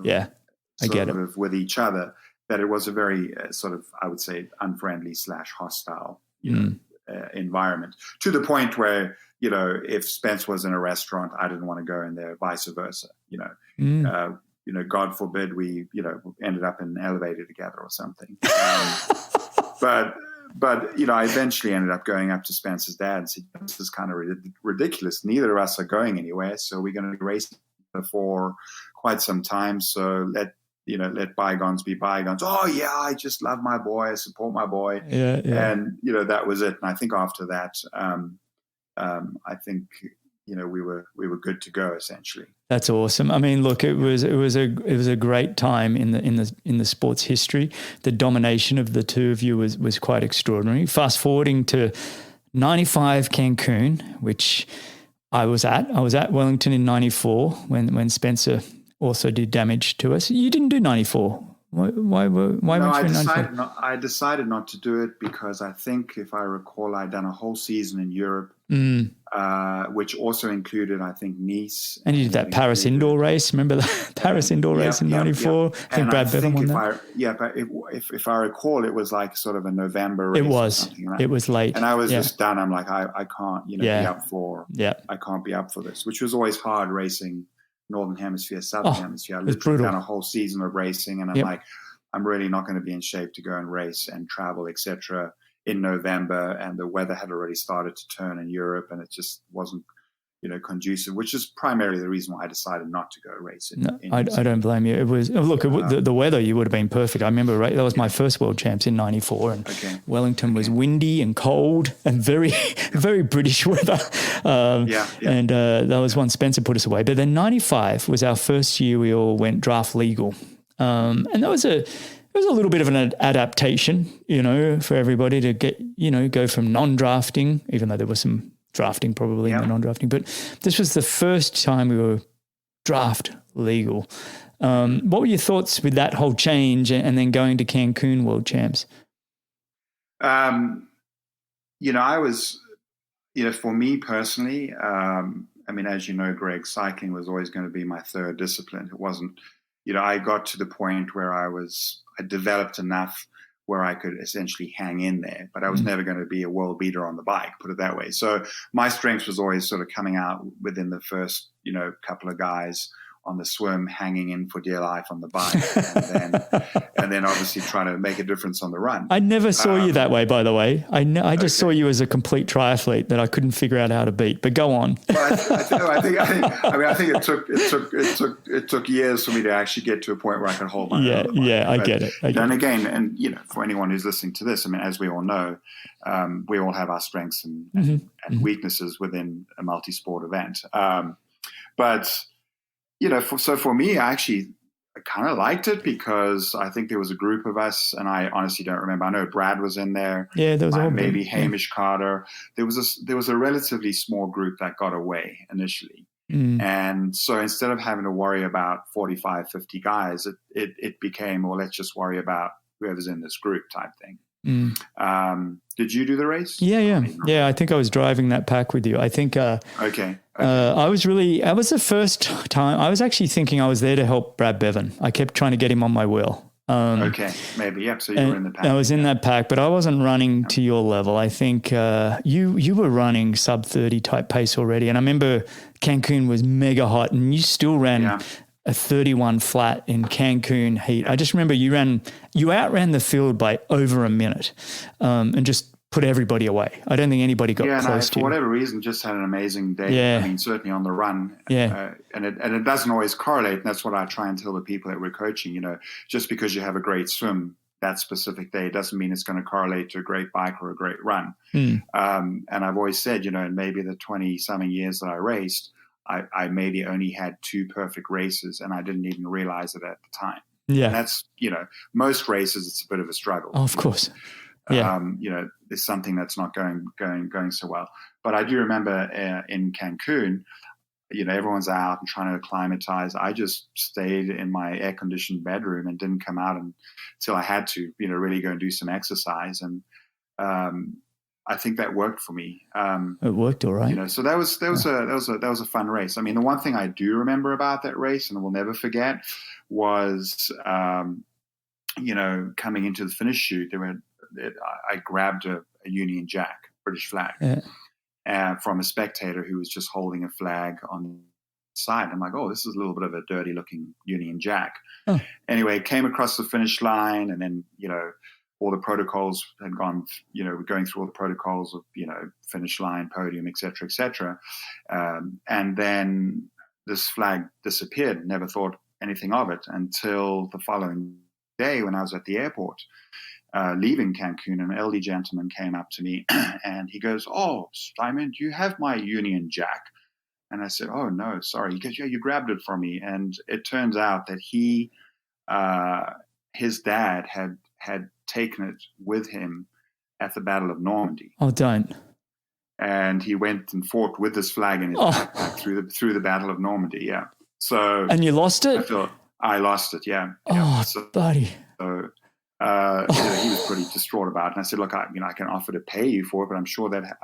get it. With each other, that it was a very I would say, unfriendly / hostile, environment, to the point where, if Spence was in a restaurant, I didn't want to go in there, vice versa, God forbid we, ended up in an elevator together or something. But I eventually ended up going up to Spencer's dad and said, this is kind of ridiculous. Neither of us are going anywhere, so we're going to be racing for quite some time. So let bygones be bygones. Oh yeah, I just love my boy. I support my boy. Yeah. And that was it. And I think after that, we were good to go, essentially. That's awesome. I mean, look, it was a great time in the sport's history. The domination of the two of you was quite extraordinary. Fast forwarding to 95 Cancun, which I was at. I was at Wellington in 94 when Spencer also did damage to us. You didn't do 94. Why weren't you in 94? I decided not to do it because I think, if I recall, I'd done a whole season in Europe, which also included, I think, Nice. And you did that Paris indoor race. Remember that Paris indoor race in 94? I think Brad Bevan won that. But if I recall, it was like sort of a November race. It was. It was late. And I was just done. I'm like, I can't, be up for. Yeah. I can't be up for this, which was always hard racing Northern Hemisphere, Southern Hemisphere. I literally done a whole season of racing, and I'm like, I'm really not going to be in shape to go and race and travel, etc. in November, and the weather had already started to turn in Europe, and it just wasn't, conducive, which is primarily the reason why I decided not to go racing. I don't blame you. It was, the weather, you would have been perfect. I remember that was my first World Champs in 94, and Wellington was windy and cold and very, very British weather. And that was one Spencer put us away. But then 95 was our first year we all went draft legal. And that was it was a little bit of an adaptation, for everybody to get, go from non-drafting, even though there was some drafting probably in the non-drafting. But this was the first time we were draft legal. What were your thoughts with that whole change and then going to Cancun World Champs? I was, for me personally, as you know, Greg, cycling was always going to be my third discipline. It wasn't, I got to the point where I developed enough where I could essentially hang in there, but I was never going to be a world beater on the bike, put it that way. So my strength was always sort of coming out within the first, couple of guys on the swim, hanging in for dear life on the bike, and then obviously trying to make a difference on the run. I never saw you that way, by the way. I just saw you as a complete triathlete that I couldn't figure out how to beat. But go on. Well, I think it took years for me to actually get to a point where I could hold my own. I get it. And for anyone who's listening to this, as we all know, we all have our strengths and weaknesses within a multi-sport event. But so for me, I kind of liked it because I think there was a group of us, and I honestly don't remember. I know Brad was in there. Yeah, there was maybe Hamish Carter. There was a relatively small group that got away initially. And so instead of having to worry about 45, 50 guys, it became, well, let's just worry about whoever's in this group type thing. Did you do the race? Yeah. I think I was driving that pack with you. I think. Okay. I was the first time. I was actually thinking I was there to help Brad Bevan. I kept trying to get him on my wheel. Okay, maybe. Yep. So you were in the pack. I was in that pack, but I wasn't running to your level. I think you were running sub 30 type pace already. And I remember Cancun was mega hot, and you still ran a 31 flat in Cancun heat. I just remember you outran the field by over a minute, and just put everybody away. I don't think anybody got close to you. For whatever reason, just had an amazing day. Yeah. I mean, certainly on the run. Yeah. And it doesn't always correlate. And that's what I try and tell the people that we're coaching, just because you have a great swim that specific day doesn't mean it's going to correlate to a great bike or a great run. And I've always said, in maybe the 20-something years that I raced, I maybe only had 2 perfect races, and I didn't even realize it at the time. Yeah. And that's, most races, it's a bit of a struggle. Oh, of course. Yeah. There's something that's not going so well. But I do remember in Cancun, everyone's out and trying to acclimatize. I just stayed in my air-conditioned bedroom and didn't come out until I had to, really go and do some exercise. And I think that worked for me. It worked all right. So that was a fun race. I mean, the one thing I do remember about that race, and we'll never forget, was coming into the finish chute, I grabbed a Union Jack, British flag, from a spectator who was just holding a flag on the side. I'm like, oh, this is a little bit of a dirty looking Union Jack. Oh. Anyway, came across the finish line, and then, all the protocols had gone, we're going through all the protocols of, finish line, podium, et cetera, et cetera. And then this flag disappeared. Never thought anything of it until the following day when I was at the airport. Leaving Cancun, an elderly gentleman came up to me and he goes, "Oh, Simon, do you have my Union Jack?" And I said, "Oh, no, sorry." He goes, "Yeah, you grabbed it from me." And it turns out that his dad had taken it with him at the Battle of Normandy. Oh, don't. And he went and fought with this flag in his backpack through the Battle of Normandy, yeah. So. And you lost it? I lost it, yeah. Oh, buddy. So. He was pretty distraught about it. And I said, "Look, I can offer to pay you for it, but I'm sure that,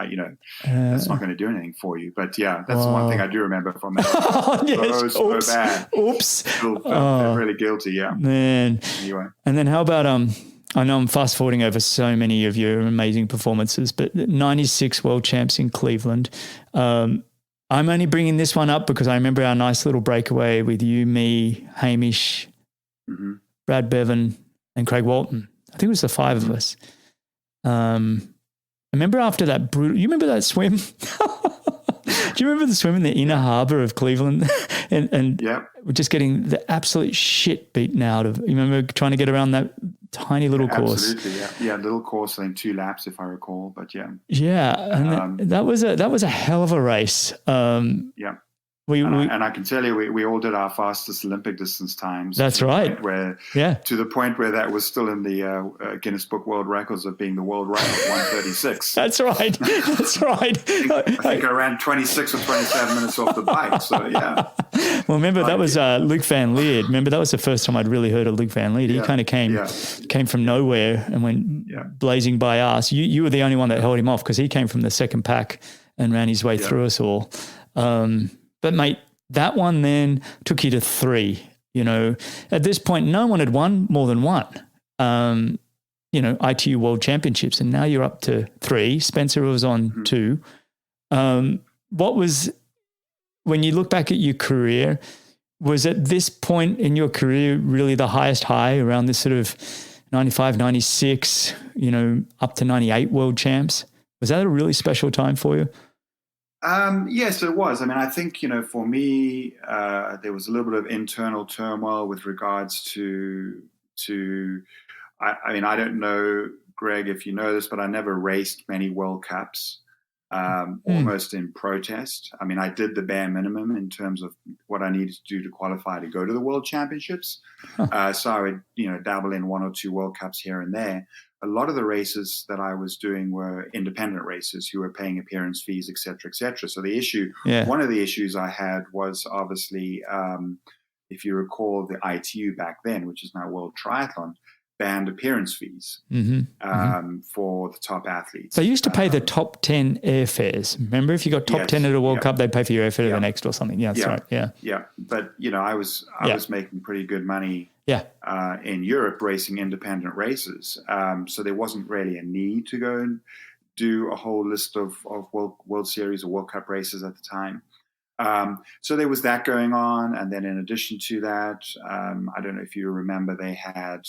that's not going to do anything for you." But yeah, that's the one thing I do remember from that. Yes. So bad. Oops. Still felt really guilty. Yeah. Man. Anyway. And then how about, I know I'm fast forwarding over so many of your amazing performances, but 96 world champs in Cleveland. I'm only bringing this one up because I remember our nice little breakaway with you, me, Hamish, Brad Bevan, and Craig Walton. I think it was the 5 of us. I remember after that brutal, you remember that swim? Do you remember the swim in the inner harbor of Cleveland? and we're just getting the absolute shit beaten out of. You remember trying to get around that tiny little course? Absolutely, yeah. Little course, I think 2 laps if I recall, but yeah. Yeah, and that was a hell of a race. Yeah. And I can tell you, we all did our fastest Olympic distance times. That's right. To the point where that was still in the Guinness Book World Records of being the world record, 136. That's right. That's right. I think I ran 26 or 27 minutes off the bike. So yeah. Well, remember that was Luke Van Leer. Remember that was the first time I'd really heard of Luke Van Leer. He kind of came from nowhere and went blazing by us. You were the only one that held him off because he came from the second pack and ran his way through us all. But mate, that one then took you to 3. At this point, no one had won more than 1. ITU World Championships, and now you're up to 3. Spencer was on 2. What was, when you look back at your career, was at this point in your career really the highest high around this sort of 95, 96, up to 98 world champs? Was that a really special time for you? Yes, it was. I mean, I think, for me, there was a little bit of internal turmoil with regards to I mean, I don't know, Greg, if you know this, but I never raced many World Cups, almost in protest. I mean, I did the bare minimum in terms of what I needed to do to qualify to go to the World Championships. So I would, dabble in 1 or 2 World Cups here and there. A lot of the races that I was doing were independent races who were paying appearance fees, et cetera, et cetera. So the issue, one of the issues I had was obviously, if you recall the ITU back then, which is now World Triathlon, banned appearance fees for the top athletes. They used to pay the top 10 airfares. Remember, if you got top 10 at a World Cup, they'd pay for your airfare to the next or something. Yeah, that's right. Yeah. Yeah. But, I was making pretty good money in Europe racing independent races. So there wasn't really a need to go and do a whole list of World Series or World Cup races at the time. So there was that going on. And then in addition to that, I don't know if you remember, they had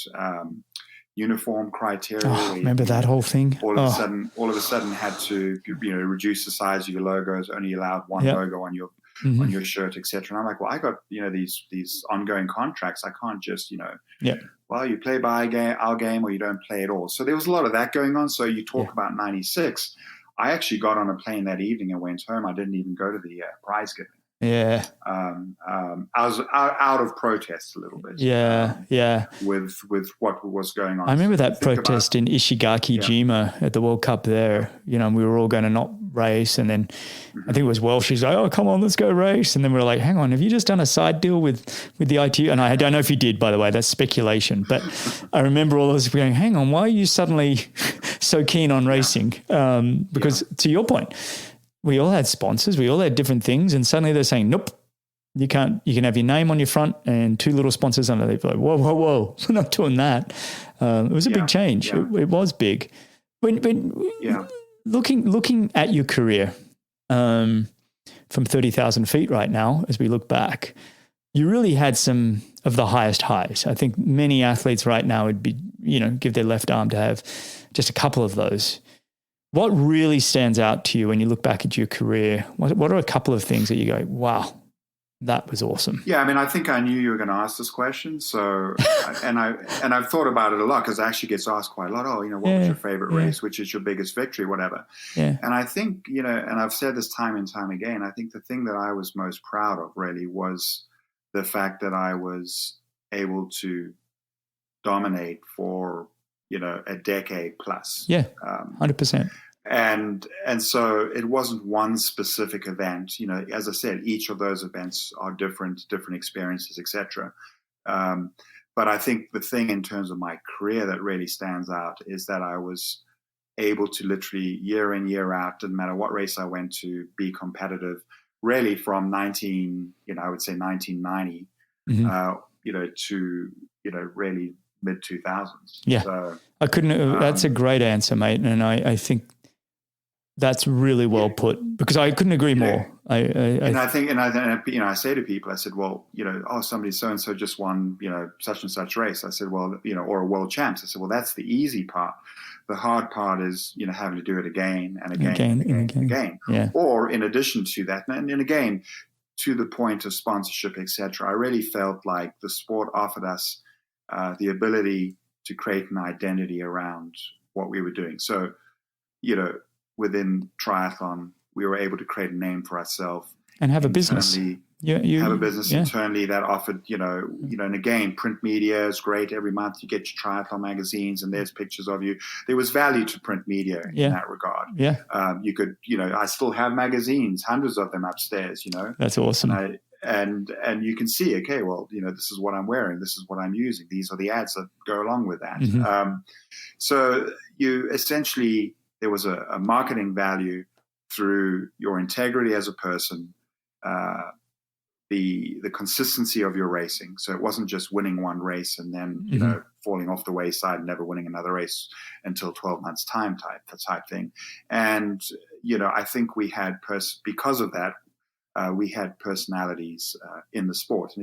uniform criteria. Oh, remember that whole thing? All of a sudden had to, reduce the size of your logos, only allowed one logo on your on your shirt, etc. And I'm like, well, I got, these ongoing contracts. I can't just, well, you play by our game or you don't play at all. So there was a lot of that going on. So you talk about 96. I actually got on a plane that evening and went home. I didn't even go to the prize giving. Yeah. I was out of protest a little bit. With what was going on. I remember that protest in Ishigaki-jima at the World Cup there. We were all going to not race, and then I think it was Welsh. He's like, "Oh, come on, let's go race." And then we were like, "Hang on, have you just done a side deal with the ITU?" And I don't know if you did, by the way. That's speculation. But I remember all of us going, "Hang on, why are you suddenly so keen on racing?" Because to your point, we all had sponsors, we all had different things, and suddenly they're saying, "Nope, you can't. You can have your name on your front and two little sponsors underneath." Like, whoa, we're not doing that. It was a big change. It was big. When looking at your career from 30,000 feet right now, as we look back, you really had some of the highest highs. I think many athletes right now would be, give their left arm to have just a couple of those. What really stands out to you when you look back at your career? What are a couple of things that you go, wow, that was awesome? Yeah, I think I knew you were going to ask this question. So, and I've thought about it a lot because it actually gets asked quite a lot. Oh, what was your favorite race? Which is your biggest victory? Whatever. Yeah. And I think, and I've said this time and time again, I think the thing that I was most proud of really was the fact that I was able to dominate for, a decade plus. Yeah, 100%. And so it wasn't one specific event. As I said, each of those events are different experiences, etc. But I think the thing in terms of my career that really stands out is that I was able to literally year in, year out, didn't matter what race I went to, be competitive, really from 1990, to, really mid 2000s. Yeah. So, I couldn't, that's a great answer, mate. And I think that's really well put, because I couldn't agree more. I say to people, I said, well, somebody so-and-so just won, such and such race. I said, well, or a world champs. I said, well, that's the easy part. The hard part is, having to do it again and again. Yeah. Or in addition to that, and again, to the point of sponsorship, etc., I really felt like the sport offered us the ability to create an identity around what we were doing. So, within triathlon, we were able to create a name for ourselves and have a business. Have a business internally that offered, and again, print media is great. Every month you get your triathlon magazines and there's pictures of you. There was value to print media in that regard. Yeah. You could, I still have magazines, hundreds of them upstairs, That's awesome. And you can see, okay, well, this is what I'm wearing. This is what I'm using. These are the ads that go along with that. Mm-hmm. So you essentially, there was a marketing value through your integrity as a person, the consistency of your racing. So it wasn't just winning one race and then, falling off the wayside and never winning another race until 12 months time type thing. And, I think we had, because of that, we had personalities in the sport.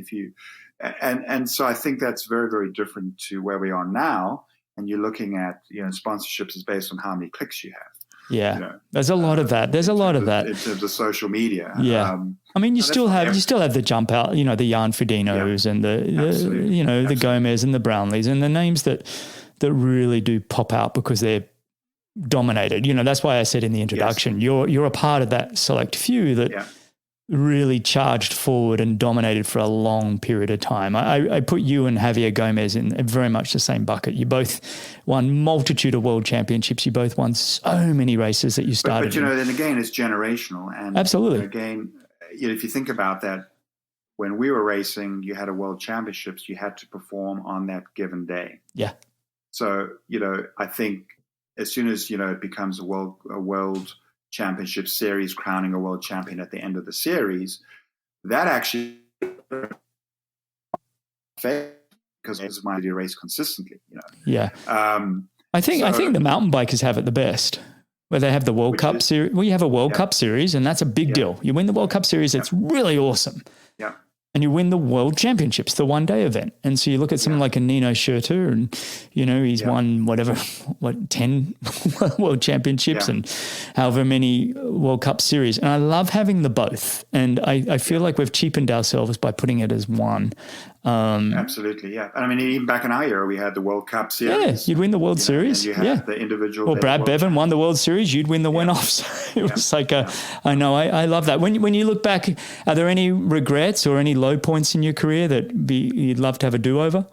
And so I think that's very, very different to where we are now. And you're looking at, sponsorships is based on how many clicks you have. Yeah, there's a lot of that. There's a lot of that in terms of social media. Yeah, you still have the jump out. The Jan Frodenos and the Gomez and the Brownlees and the names that really do pop out because they're dominated. That's why I said in the introduction, you're a part of that select few that really charged forward and dominated for a long period of time. I put you and Javier Gomez in very much the same bucket. You both won multitude of world championships. You both won so many races that you started. But then again, it's generational. And absolutely. Again, if you think about that, when we were racing, you had a world championships, you had to perform on that given day. Yeah. So, I think as soon as, it becomes a world championship series, crowning a world champion at the end of the series, that actually because it's my to race consistently, Yeah. I think the mountain bikers have it the best, where they have the World Cup series. Well, you have a World Cup series, and that's a big deal. You win the World Cup series, it's really awesome. Yeah. And you win the World Championships, the one-day event. And so you look at someone like a Nino Schurter, and, he's won 10 World Championships and however many World Cup series. And I love having the both. And I feel like we've cheapened ourselves by putting it as one. Absolutely, yeah. I mean, even back in our era, we had the World Cup series. Yeah, you'd win the World Series. And you had the individual. Well, Brad Bevan won the World Series. You'd win the one-offs. It was like I know. I love that. When you look back, are there any regrets or any low points in your career that you'd love to have a do-over?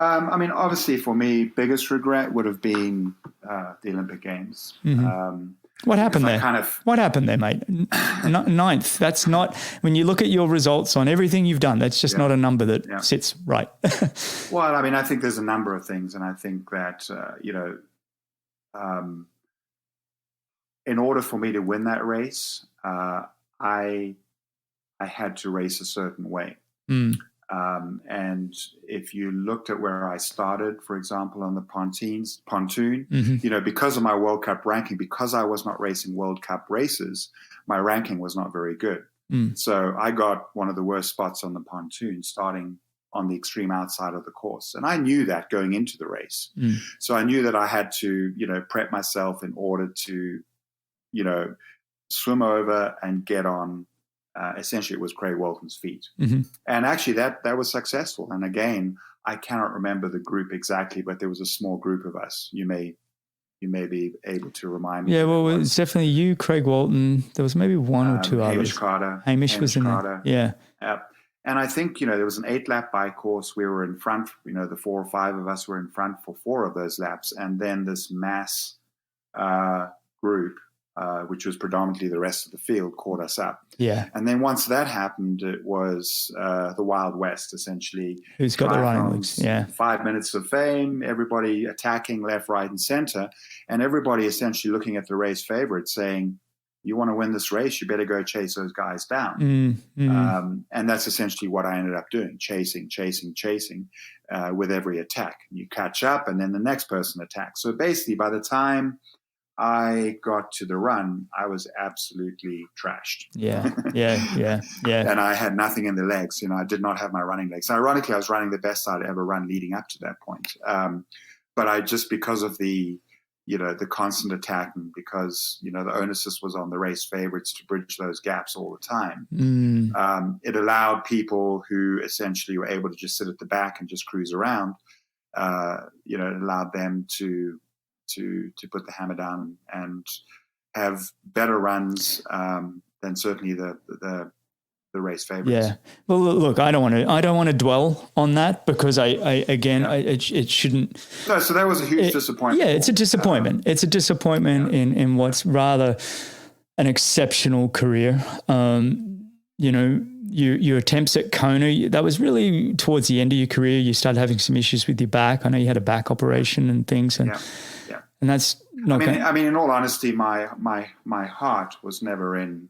I mean, obviously, for me, biggest regret would have been the Olympic Games. Mm-hmm. What happened there? What happened there, mate? Ninth. That's not, when you look at your results on everything you've done, that's just not a number that sits right. Well, I mean, I think there's a number of things. And I think that, in order for me to win that race, I had to race a certain way. Mm. And if you looked at where I started, for example, on the pontoon, Mm-hmm. Because of my World Cup ranking, because I was not racing World Cup races, my ranking was not very good. Mm. So I got one of the worst spots on the pontoon, starting on the extreme outside of the course. And I knew that going into the race. Mm. So I knew that I had to, prep myself in order to, swim over and get on. Essentially, it was Craig Walton's feet. Mm-hmm. And actually that was successful. And again, I cannot remember the group exactly, but there was a small group of us. You may be able to remind me. Yeah, well, it's definitely you, Craig Walton. There was maybe one or two Hamish others. Carter. Hamish was in there. Yeah. And I think, there was an 8-lap bike course. We were in front, the 4 or 5 of us were in front for 4 of those laps. And then this mass group, which was predominantly the rest of the field, caught us up. Yeah. And then once that happened, it was the Wild West, essentially. Who's got the running legs? Yeah. 5 minutes of fame, everybody attacking left, right, and center, and everybody essentially looking at the race favorites saying, you want to win this race, you better go chase those guys down. And that's essentially what I ended up doing, chasing with every attack. You catch up, and then the next person attacks. So basically, by the time I got to the run, I was absolutely trashed. Yeah. And I had nothing in the legs. I did not have my running legs. And ironically, I was running the best I'd ever run leading up to that point. But I just, because of the constant attack, and because, the onus was on the race favorites to bridge those gaps all the time, it allowed people who essentially were able to just sit at the back and just cruise around, it allowed them to put the hammer down and have better runs than certainly the race favorites. Yeah. Well, look, I don't want to dwell on that, because it shouldn't. No, so that was a huge disappointment. Yeah, it's a disappointment. It's a disappointment in what's rather an exceptional career. Your attempts at Kona, that was really towards the end of your career. You started having some issues with your back. I know you had a back operation and things, and that's not. I mean, in all honesty, my heart was never in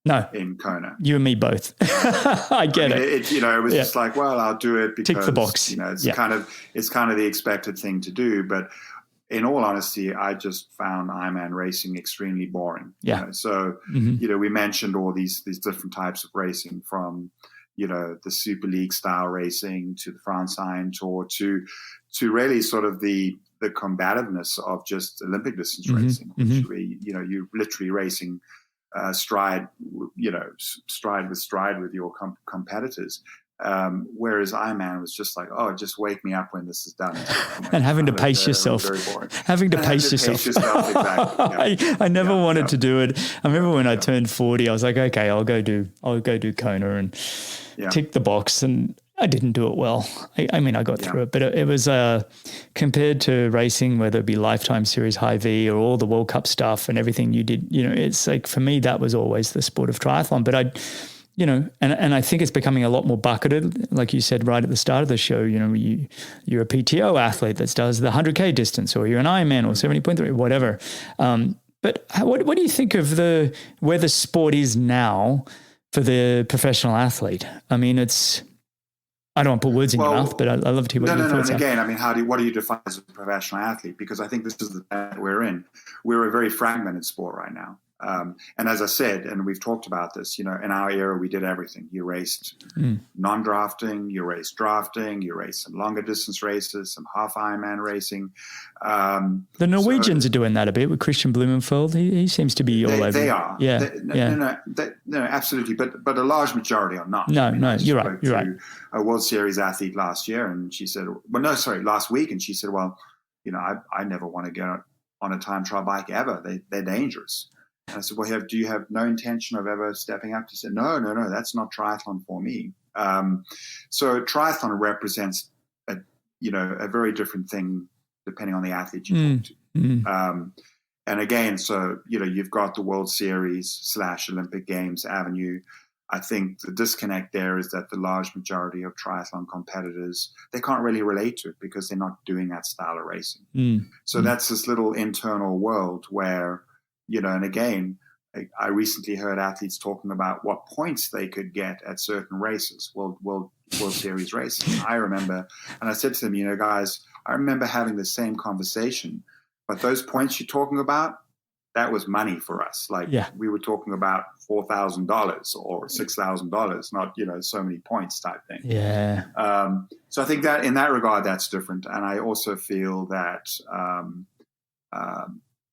Kona. You and me both. I get it. It was just like, well, I'll do it because tick the box. It's kind of the expected thing to do. But in all honesty, I just found Ironman racing extremely boring. Yeah. So we mentioned all these different types of racing, from the Super League style racing to the France Iron Tour to really sort of the combativeness of just Olympic distance racing, which you're literally racing stride with your competitors. Whereas Ironman was just like, oh, just wake me up when this is done. And having to pace yourself. Having to pace yourself. Exactly. I never wanted to do it. I remember when I turned 40, I was like, okay, I'll go do Kona and tick the box. And I didn't do it well. I mean, I got through it, but it was compared to racing, whether it be Lifetime Series High V or all the World Cup stuff and everything you did, it's like, for me, that was always the sport of triathlon. But and I think it's becoming a lot more bucketed. Like you said right at the start of the show, you're a PTO athlete that does the 100K distance, or you're an Ironman or 70.3, whatever. But what do you think of where the sport is now for the professional athlete? I mean, I don't want to put words in your mouth, but I'd love to hear what your thoughts are. And again, I mean, what do you define as a professional athlete? Because I think this is the that we're in. We're a very fragmented sport right now. And as I said, and we've talked about this, in our era, we did everything. You raced non-drafting, you raced drafting, you raced some longer distance races, some half Ironman racing. The Norwegians are doing that a bit with Christian Blumenfeld. He seems to be all over. They are. Yeah. No, absolutely. But a large majority are not. No, you're right. You're right. A World Series athlete last year, and she said, last week, and she said, I never want to get on a time trial bike ever. They're dangerous. And I said, do you have no intention of ever stepping up? She said, no, that's not triathlon for me. So triathlon represents a very different thing depending on the athlete you talk to. And again, so, you've got the World Series / Olympic Games avenue. I think the disconnect there is that the large majority of triathlon competitors, they can't really relate to it because they're not doing that style of racing. So that's this little internal world where, and again, I recently heard athletes talking about what points they could get at certain races, World Series races. I remember, and I said to them, guys, I remember having the same conversation, but those points you're talking about, that was money for us. We were talking about $4,000 or $6,000, not, so many points type thing. Yeah. So I think that in that regard, that's different. And I also feel that,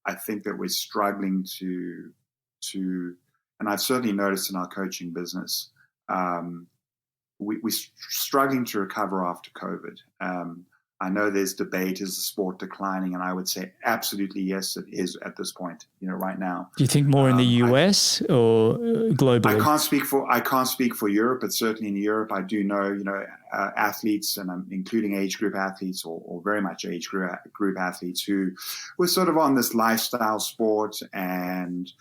I think that we're struggling to, and I've certainly noticed in our coaching business, we're struggling to recover after COVID. I know there's debate, is the sport declining? And I would say absolutely yes, it is at this point, right now. Do you think more in the US or globally? I can't speak for Europe, but certainly in Europe, I do know, athletes, and I'm including age group athletes or very much age group athletes who were sort of on this lifestyle sport, and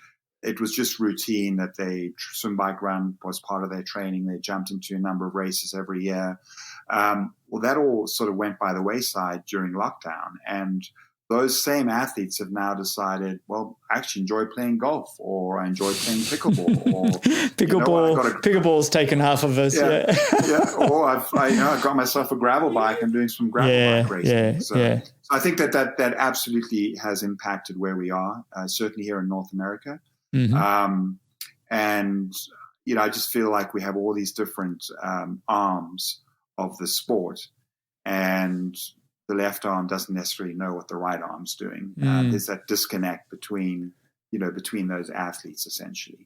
it was just routine that they swim, bike, run was part of their training. They jumped into a number of races every year. Well, that all sort of went by the wayside during lockdown. And those same athletes have now decided, well, I actually enjoy playing golf, or I enjoy playing pickleball. Or pickleball's taken half of us. Yeah. Or I've got myself a gravel bike. I'm doing some gravel bike racing. So I think that absolutely has impacted where we are, certainly here in North America. And, I just feel like we have all these different arms of the sport, and the left arm doesn't necessarily know what the right arm's doing. There's that disconnect between those athletes, essentially.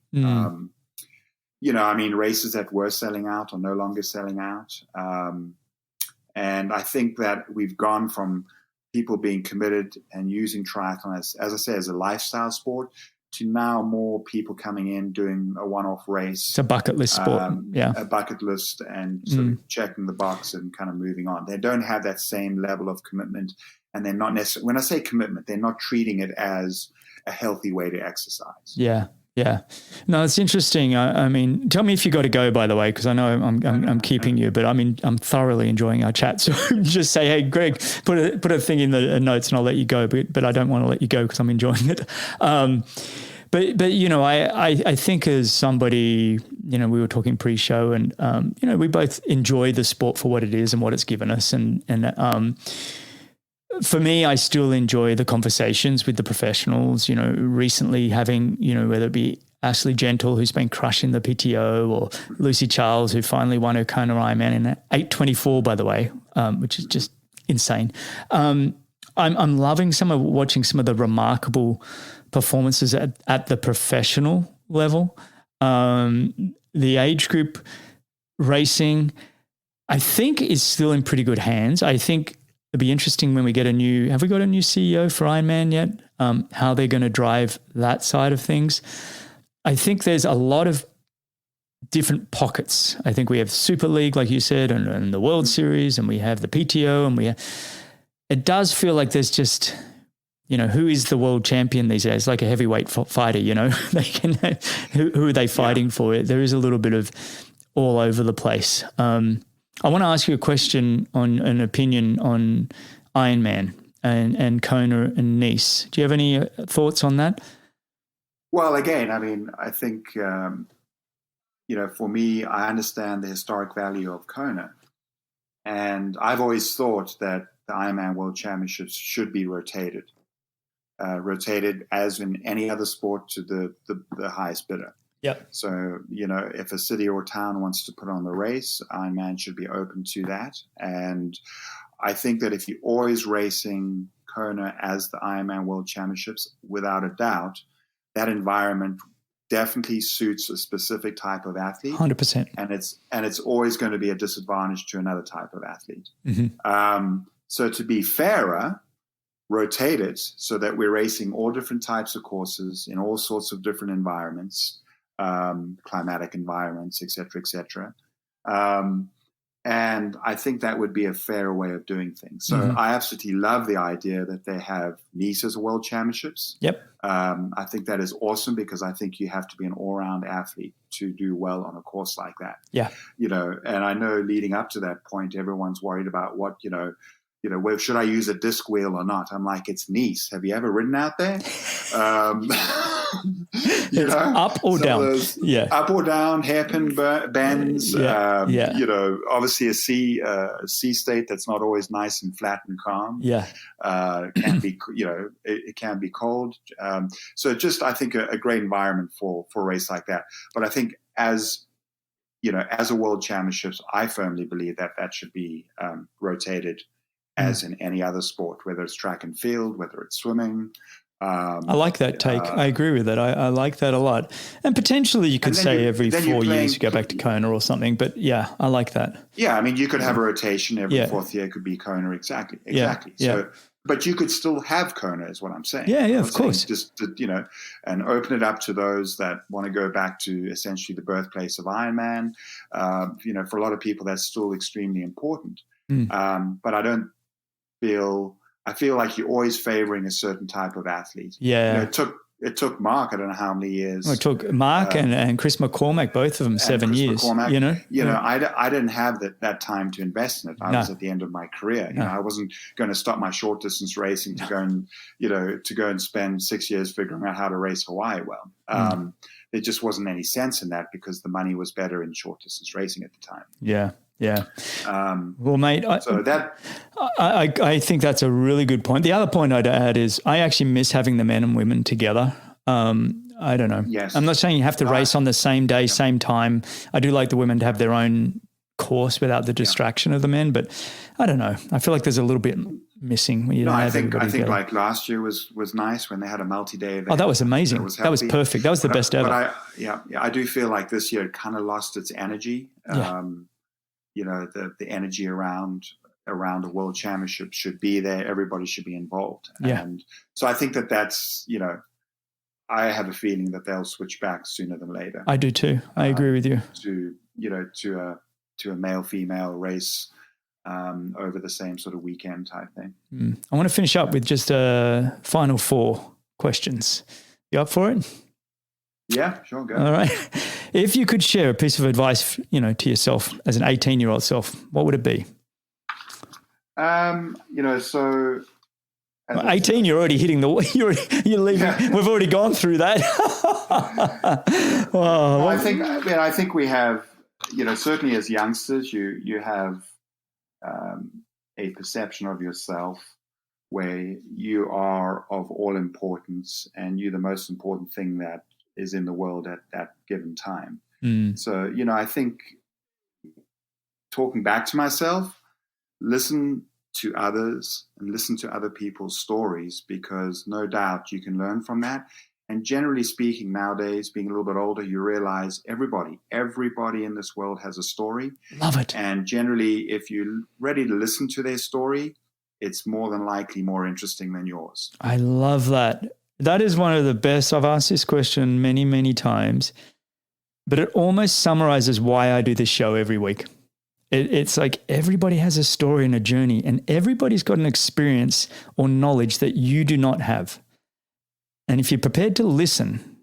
Races that were selling out are no longer selling out. And I think that we've gone from people being committed and using triathlon as I say, as a lifestyle sport, to now more people coming in doing a one-off race. It's a bucket list sport. A bucket list, and sort of checking the box and kind of moving on. They don't have that same level of commitment, and they're not necessarily, when I say commitment, they're not treating it as a healthy way to exercise. Yeah. No, it's interesting. I mean, tell me if you got to go, by the way, because I know I'm keeping you, but I mean, I'm thoroughly enjoying our chat. So just say, hey, Greg, put a thing in the notes and I'll let you go. But I don't want to let you go because I'm enjoying it. But I think as somebody, we were talking pre-show, and we both enjoy the sport for what it is and what it's given us, and for me, I still enjoy the conversations with the professionals, recently having, whether it be Ashley Gentle, who's been crushing the PTO, or Lucy Charles, who finally won her Kona Ironman in 8:24, by the way, which is just insane. I'm loving watching some of the remarkable performances at the professional level. The age group racing, I think, is still in pretty good hands. I think it'd be interesting when we get have we got a new CEO for Ironman yet? How they're going to drive that side of things. I think there's a lot of different pockets. I think we have Super League, like you said, and the World Series, and we have the PTO, and it does feel like there's just, who is the world champion these days? Like a heavyweight fighter, they can, who are they fighting for? There is a little bit of all over the place. I want to ask you a question on an opinion on Ironman and Kona and Nice. Do you have any thoughts on that? Well, again, I mean, I think, for me, I understand the historic value of Kona. And I've always thought that the Ironman World Championships should be rotated as in any other sport to the highest bidder. Yep. So, if a city or town wants to put on the race, Ironman should be open to that. And I think that if you're always racing Kona as the Ironman World Championships, without a doubt, that environment definitely suits a specific type of athlete. 100%. And it's always going to be a disadvantage to another type of athlete. Mm-hmm. So to be fairer, rotate it so that we're racing all different types of courses in all sorts of different environments, climatic environments, et cetera. And I think that would be a fair way of doing things. So I absolutely love the idea that they have Nice as a World Championships. Yep. I think that is awesome because I think you have to be an all-round athlete to do well on a course like that. Yeah. And I know leading up to that point, everyone's worried about what, where should I use a disc wheel or not? I'm like, it's Nice. Have you ever ridden out there? Up or down? Up or down, hairpin bends. Obviously a sea state that's not always nice and flat and calm. Yeah. Can be, it can be cold. So just, I think a great environment for a race like that. But I think as a World Championships, I firmly believe that should be rotated as in any other sport, whether it's track and field, whether it's swimming. I like that take. I agree with it. I like that a lot. And potentially you could say every 4 years you go back to Kona or something. But yeah, I like that. Yeah, I mean, you could have a rotation every fourth year could be Kona. Exactly. So, but you could still have Kona is what I'm saying. Yeah, of course. Just to, and open it up to those that want to go back to essentially the birthplace of Ironman. For a lot of people, that's still extremely important. But I feel like you're always favoring a certain type of athlete. Yeah. It took Mark, I don't know how many years. It took Mark and Chris McCormack, both of them 7 years. I didn't have that time to invest in it. I was at the end of my career. I wasn't going to stop my short distance racing to go and spend 6 years figuring out how to race Hawaii well. There just wasn't any sense in that because the money was better in short distance racing at the time. Yeah. Well, mate, I think that's a really good point. The other point I'd add is I actually miss having the men and women together. I don't know. Yes. I'm not saying you have to race on the same day, same time. I do like the women to have their own course without the distraction of the men, but I don't know. I feel like there's a little bit missing when you don't have everybody together. Like last year was nice when they had a multi-day event. Oh, that was amazing. That was perfect. That was the best ever. I do feel like this year it kind of lost its energy. The energy around a world championship should be there. Everybody should be involved. Yeah. And so I think that's, I have a feeling that they'll switch back sooner than later. I do too. I agree with you. To a male-female race over the same sort of weekend type thing. I want to finish up with just a final 4 questions. You up for it? Yeah, sure, go. All right. If you could share a piece of advice, to yourself as an 18-year-old self, what would it be? So... 18, you're already hitting you're leaving. Yeah. We've already gone through that. Well, I think we have, certainly as youngsters, you have a perception of yourself where you are of all importance and you're the most important thing that is in the world at that given time. So, I think talking back to myself, listen to others and listen to other people's stories, because no doubt you can learn from that. And generally speaking, nowadays, being a little bit older, you realize everybody in this world has a story. Love it. And generally, if you're ready to listen to their story, it's more than likely more interesting than yours. I love that. That is one of the best. I've asked this question many, many times, but it almost summarizes why I do this show every week. It's like everybody has a story and a journey, and everybody's got an experience or knowledge that you do not have. And if you're prepared to listen,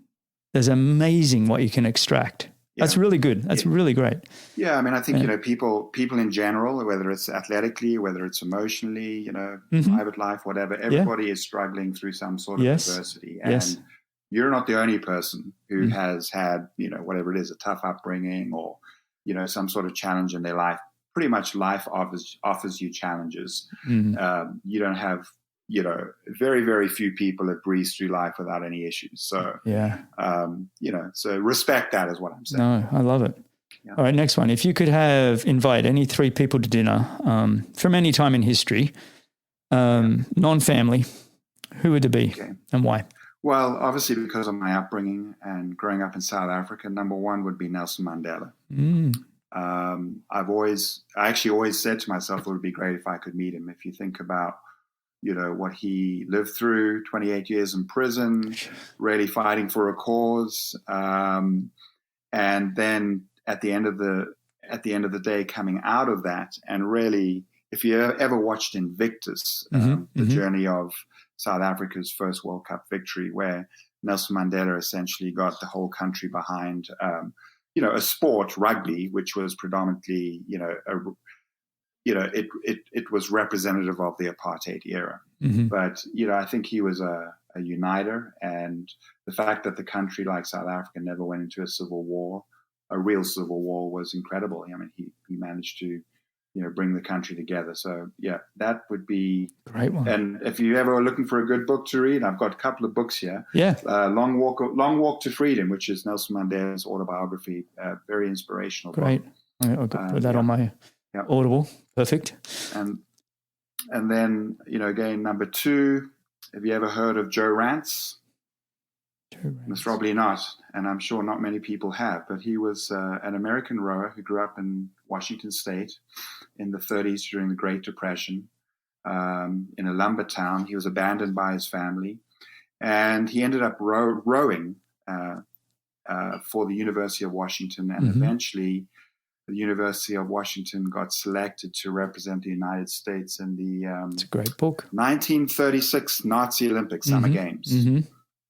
there's amazing what you can extract. Yeah. That's really good. That's really great. Yeah, I mean, I think, people in general, whether it's athletically, whether it's emotionally, private life, whatever, everybody is struggling through some sort of adversity. And you're not the only person who has had, whatever it is, a tough upbringing or, some sort of challenge in their life. Pretty much life offers you challenges. You don't have, very, very few people that breeze through life without any issues. So, so respect that is what I'm saying. No, I love it. Yeah. All right, next one. If you could invite any 3 people to dinner from any time in history, non-family, who would it be and why? Well, obviously because of my upbringing and growing up in South Africa, number 1 would be Nelson Mandela. I actually always said to myself, it would be great if I could meet him. If you think about, what he lived through, 28 years in prison, really fighting for a cause. And then at the end of the day, coming out of that, and really, if you ever watched Invictus, the journey of South Africa's first World Cup victory, where Nelson Mandela essentially got the whole country behind, a sport, rugby, which was predominantly, it was representative of the apartheid era. But, I think he was a uniter, and the fact that the country like South Africa never went into a real civil war was incredible. I mean, he managed to, bring the country together. So that would be great one. And if you ever are looking for a good book to read, I've got a couple of books here. Long Walk to Freedom, which is Nelson Mandela's autobiography, very inspirational. Great. Book. I'll put that on my Audible. Perfect. And then, again, number 2, have you ever heard of Joe Rance? Most probably not, and I'm sure not many people have, but he was an American rower who grew up in Washington State in the 30s during the Great Depression in a lumber town. He was abandoned by his family, and he ended up rowing for the University of Washington, and eventually the University of Washington got selected to represent the United States in the it's a great book. 1936 Nazi Olympic Summer Games.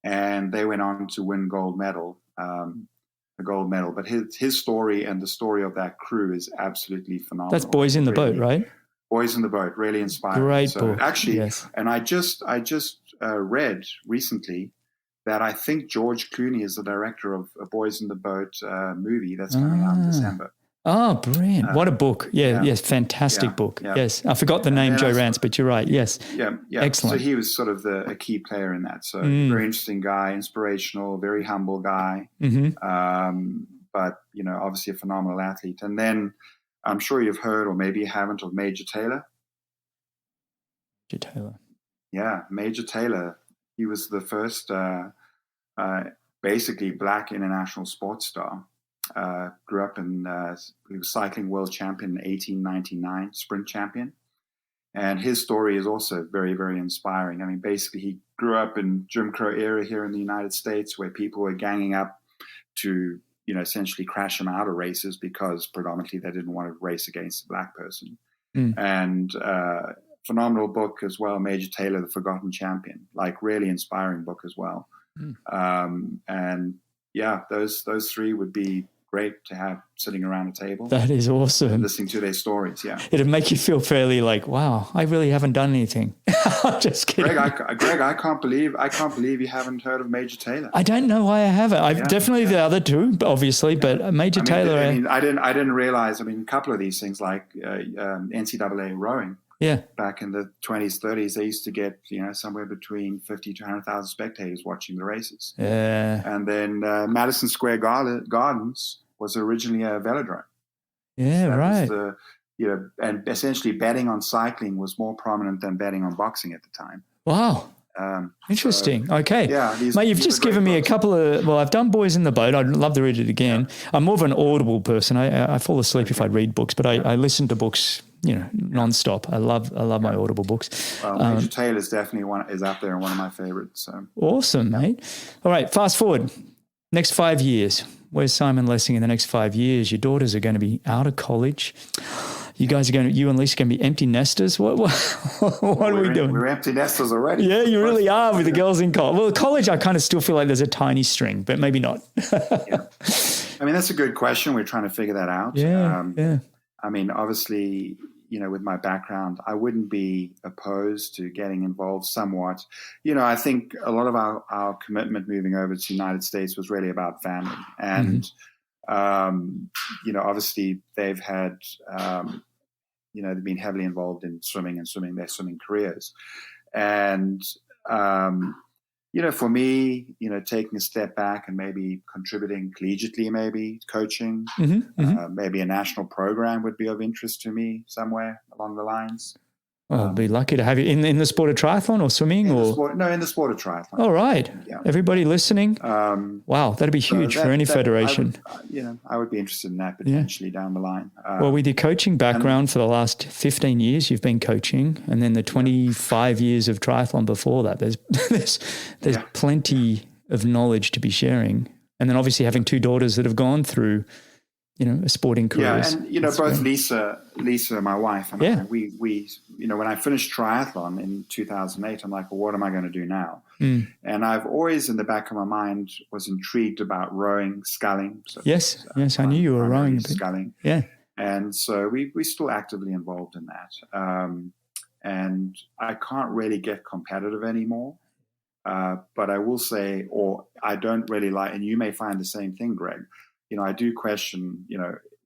And they went on to win a gold medal. But his story and the story of that crew is absolutely phenomenal. That's Boys in the Boat, right? Boys in the Boat, really inspiring. Great book. Actually, and I just read recently that I think George Clooney is the director of a Boys in the Boat movie that's coming out in December. Oh, brilliant. What a book. Yes, fantastic book. Yes, I forgot the name Joe Rance, but you're right, yes. Yeah. Excellent. So he was sort of a key player in that. So very interesting guy, inspirational, very humble guy, but, obviously a phenomenal athlete. And then I'm sure you've heard, or maybe you haven't, of Major Taylor. Yeah, Major Taylor. He was the first basically black international sports star. Grew up he was cycling world champion in 1899, sprint champion. And his story is also very, very inspiring. I mean, basically he grew up in Jim Crow era here in the United States where people were ganging up to, essentially crash him out of races because predominantly they didn't want to race against a black person. And phenomenal book as well, Major Taylor, The Forgotten Champion, like really inspiring book as well. And those 3 would be great to have sitting around a table. That is awesome. Listening to their stories, It'd make you feel fairly like, wow, I really haven't done anything. I'm just kidding. Greg, I can't believe you haven't heard of Major Taylor. I don't know why I haven't. I've definitely the other 2, obviously, but Major Taylor. I didn't realize. A couple of these things like NCAA rowing. Back in the 20s, 30s, they used to get, somewhere between 50 to 100,000 spectators watching the races. And then Madison Square Gardens was originally a velodrome. So and essentially betting on cycling was more prominent than betting on boxing at the time. Wow. Interesting. Okay. Yeah. Mate, you've just given me a couple of, I've done Boys in the Boat. I'd love to read it again. I'm more of an audible person. I fall asleep if I read books, but I listen to books, nonstop. I love my audible books. Well, Major Taylor is definitely is up there and one of my favorites. So. Awesome, mate. All right. Fast forward. Next 5 years. Where's Simon Lessing in the next 5 years? Your daughters are going to be out of college. You and Lisa are going to be empty nesters. What are we doing? We're empty nesters already. Yeah, you really are with the girls in college. Well, college, I kind of still feel like there's a tiny string, but maybe not. Yeah. I mean, that's a good question. We're trying to figure that out. Yeah. I mean, obviously, with my background, I wouldn't be opposed to getting involved somewhat. I think a lot of our commitment moving over to the United States was really about family. And, obviously they've had, they've been heavily involved in swimming their swimming careers. And, for me, taking a step back and maybe contributing collegiately, maybe coaching, maybe a national program would be of interest to me somewhere along the lines. Well, I'd be lucky to have you in the sport of triathlon or swimming in the sport of triathlon. All right. Yeah. Everybody listening? Wow, that'd be huge for any federation. I would be interested in that potentially down the line. Well, with your coaching background for the last 15 years, you've been coaching, and then the 25 years of triathlon before that, there's plenty of knowledge to be sharing. And then obviously having two daughters that have gone through a sporting career. Yeah, and both Lisa, my wife, and I, we when I finished triathlon in 2008, I'm like, well, what am I going to do now? And I've always, in the back of my mind, was intrigued about rowing, sculling. So yes, I knew you were rowing. Sculling. Yeah. And so we're still actively involved in that. And I can't really get competitive anymore. But I will say, or I don't really like, and you may find the same thing, Greg, I do question,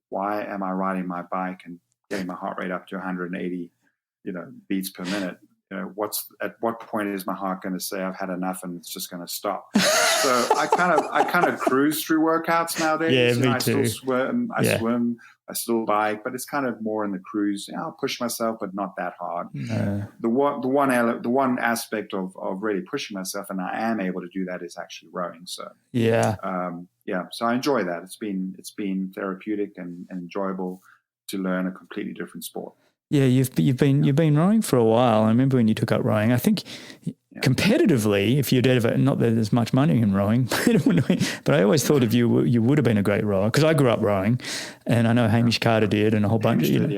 why am I riding my bike and getting my heart rate up to 180, beats per minute? At what point is my heart going to say I've had enough and it's just going to stop? So I kind of cruise through workouts nowadays. Yeah, me too. Still swim, swim, I still bike, but it's kind of more in the cruise. I'll push myself, but not that hard. No. The one aspect of really pushing myself, and I am able to do that, is actually rowing. So so I enjoy that. It's been therapeutic and enjoyable to learn a completely different sport. Yeah, you've been rowing for a while. I remember when you took up rowing. I think competitively, if you'd ever, not that there's much money in rowing, but I always thought of you would have been a great rower, because I grew up rowing, and I know Hamish Carter did, and a whole bunch of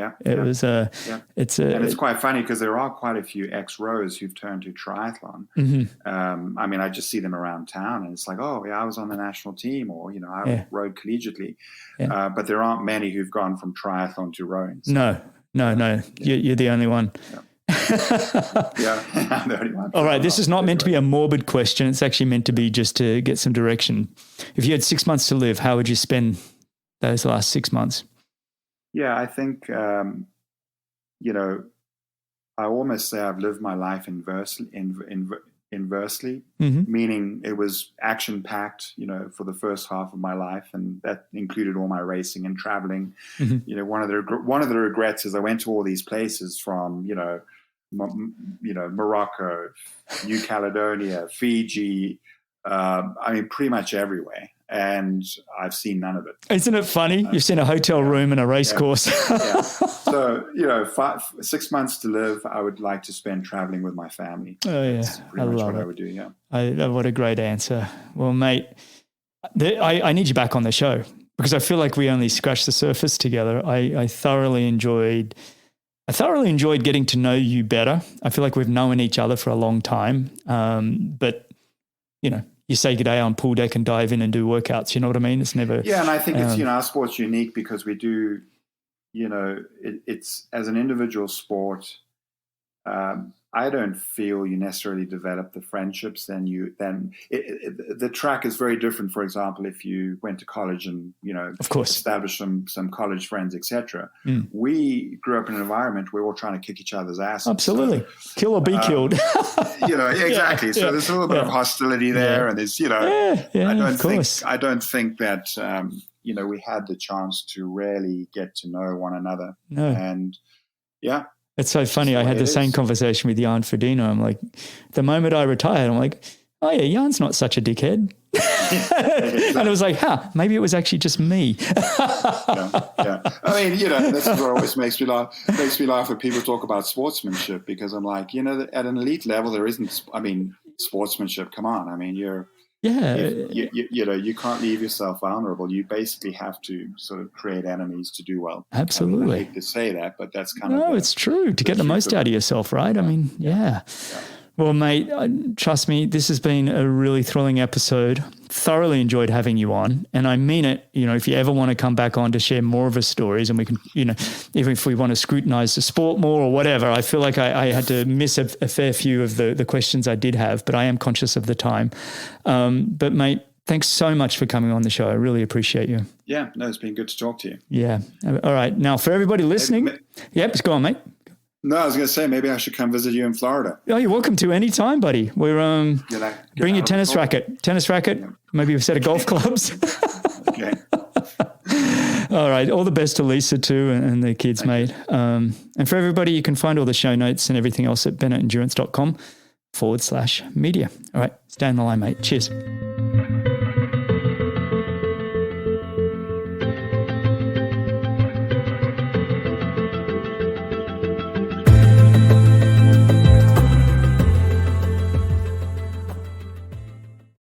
it's quite funny because there are quite a few ex-rowers who've turned to triathlon. I mean, I just see them around town, and it's like, oh yeah, I was on the national team, or I rowed collegiately, but there aren't many who've gone from triathlon to rowing. So. No, you're the only one. I'm the only one. All right, this is not meant to be a morbid question. It's actually meant to be just to get some direction. If you had 6 months to live, how would you spend those last 6 months? Yeah, I think, I almost say I've lived my life inversely, meaning it was action-packed, for the first half of my life, and that included all my racing and traveling. One of the regrets is I went to all these places from, Morocco, New Caledonia, Fiji, pretty much everywhere. And I've seen none of it. Isn't it funny? You've seen a hotel room and a race course. So, 6 months to live, I would like to spend traveling with my family. Oh, yeah. That's pretty much what I would do, yeah. What a great answer. Well, mate, I need you back on the show, because I feel like we only scratched the surface together. I thoroughly enjoyed getting to know you better. I feel like we've known each other for a long time. But, you say good day on pool deck and dive in and do workouts. You know what I mean? It's never. Yeah, and I think it's, our sport's unique because we do, it's as an individual sport. I don't feel you necessarily develop the friendships the track is very different. For example, if you went to college and, of course, established some college friends, etc. We grew up in an environment where we're all trying to kick each other's asses. Absolutely. So, kill or be killed. Exactly. So there's a little bit of hostility there, and there's, I don't think that, we had the chance to really get to know one another. No. And it's so funny. I had the same conversation with Jan Frodeno. I'm like, the moment I retired, I'm like, oh yeah, Jan's not such a dickhead. And it was like, maybe it was actually just me. Yeah. I mean, this is what always makes me laugh. Makes me laugh when people talk about sportsmanship, because I'm like, at an elite level, there isn't. I mean, sportsmanship. Come on. I mean, you're Yeah. You can't leave yourself vulnerable. You basically have to sort of create enemies to do well. Absolutely. I hate to say that, but that's kind No, of it's true. To get the most out of yourself, right? I mean, yeah. Well, mate, trust me, this has been a really thrilling episode. Thoroughly enjoyed having you on. And I mean it, if you ever want to come back on to share more of his stories, and we can, even if we want to scrutinize the sport more or whatever, I feel like I had to miss a fair few of the questions I did have, but I am conscious of the time. But mate, thanks so much for coming on the show. I really appreciate you. Yeah, no, it's been good to talk to you. Yeah. All right. Now, for everybody listening, just go on, mate. No, I was going to say, maybe I should come visit you in Florida. Oh, you're welcome to any time, buddy. We're bring your tennis racket, maybe a set of golf clubs. Okay. All right. All the best to Lisa too and the kids, mate. And for everybody, you can find all the show notes and everything else at bennettendurance.com/media. All right. Stay on the line, mate. Cheers.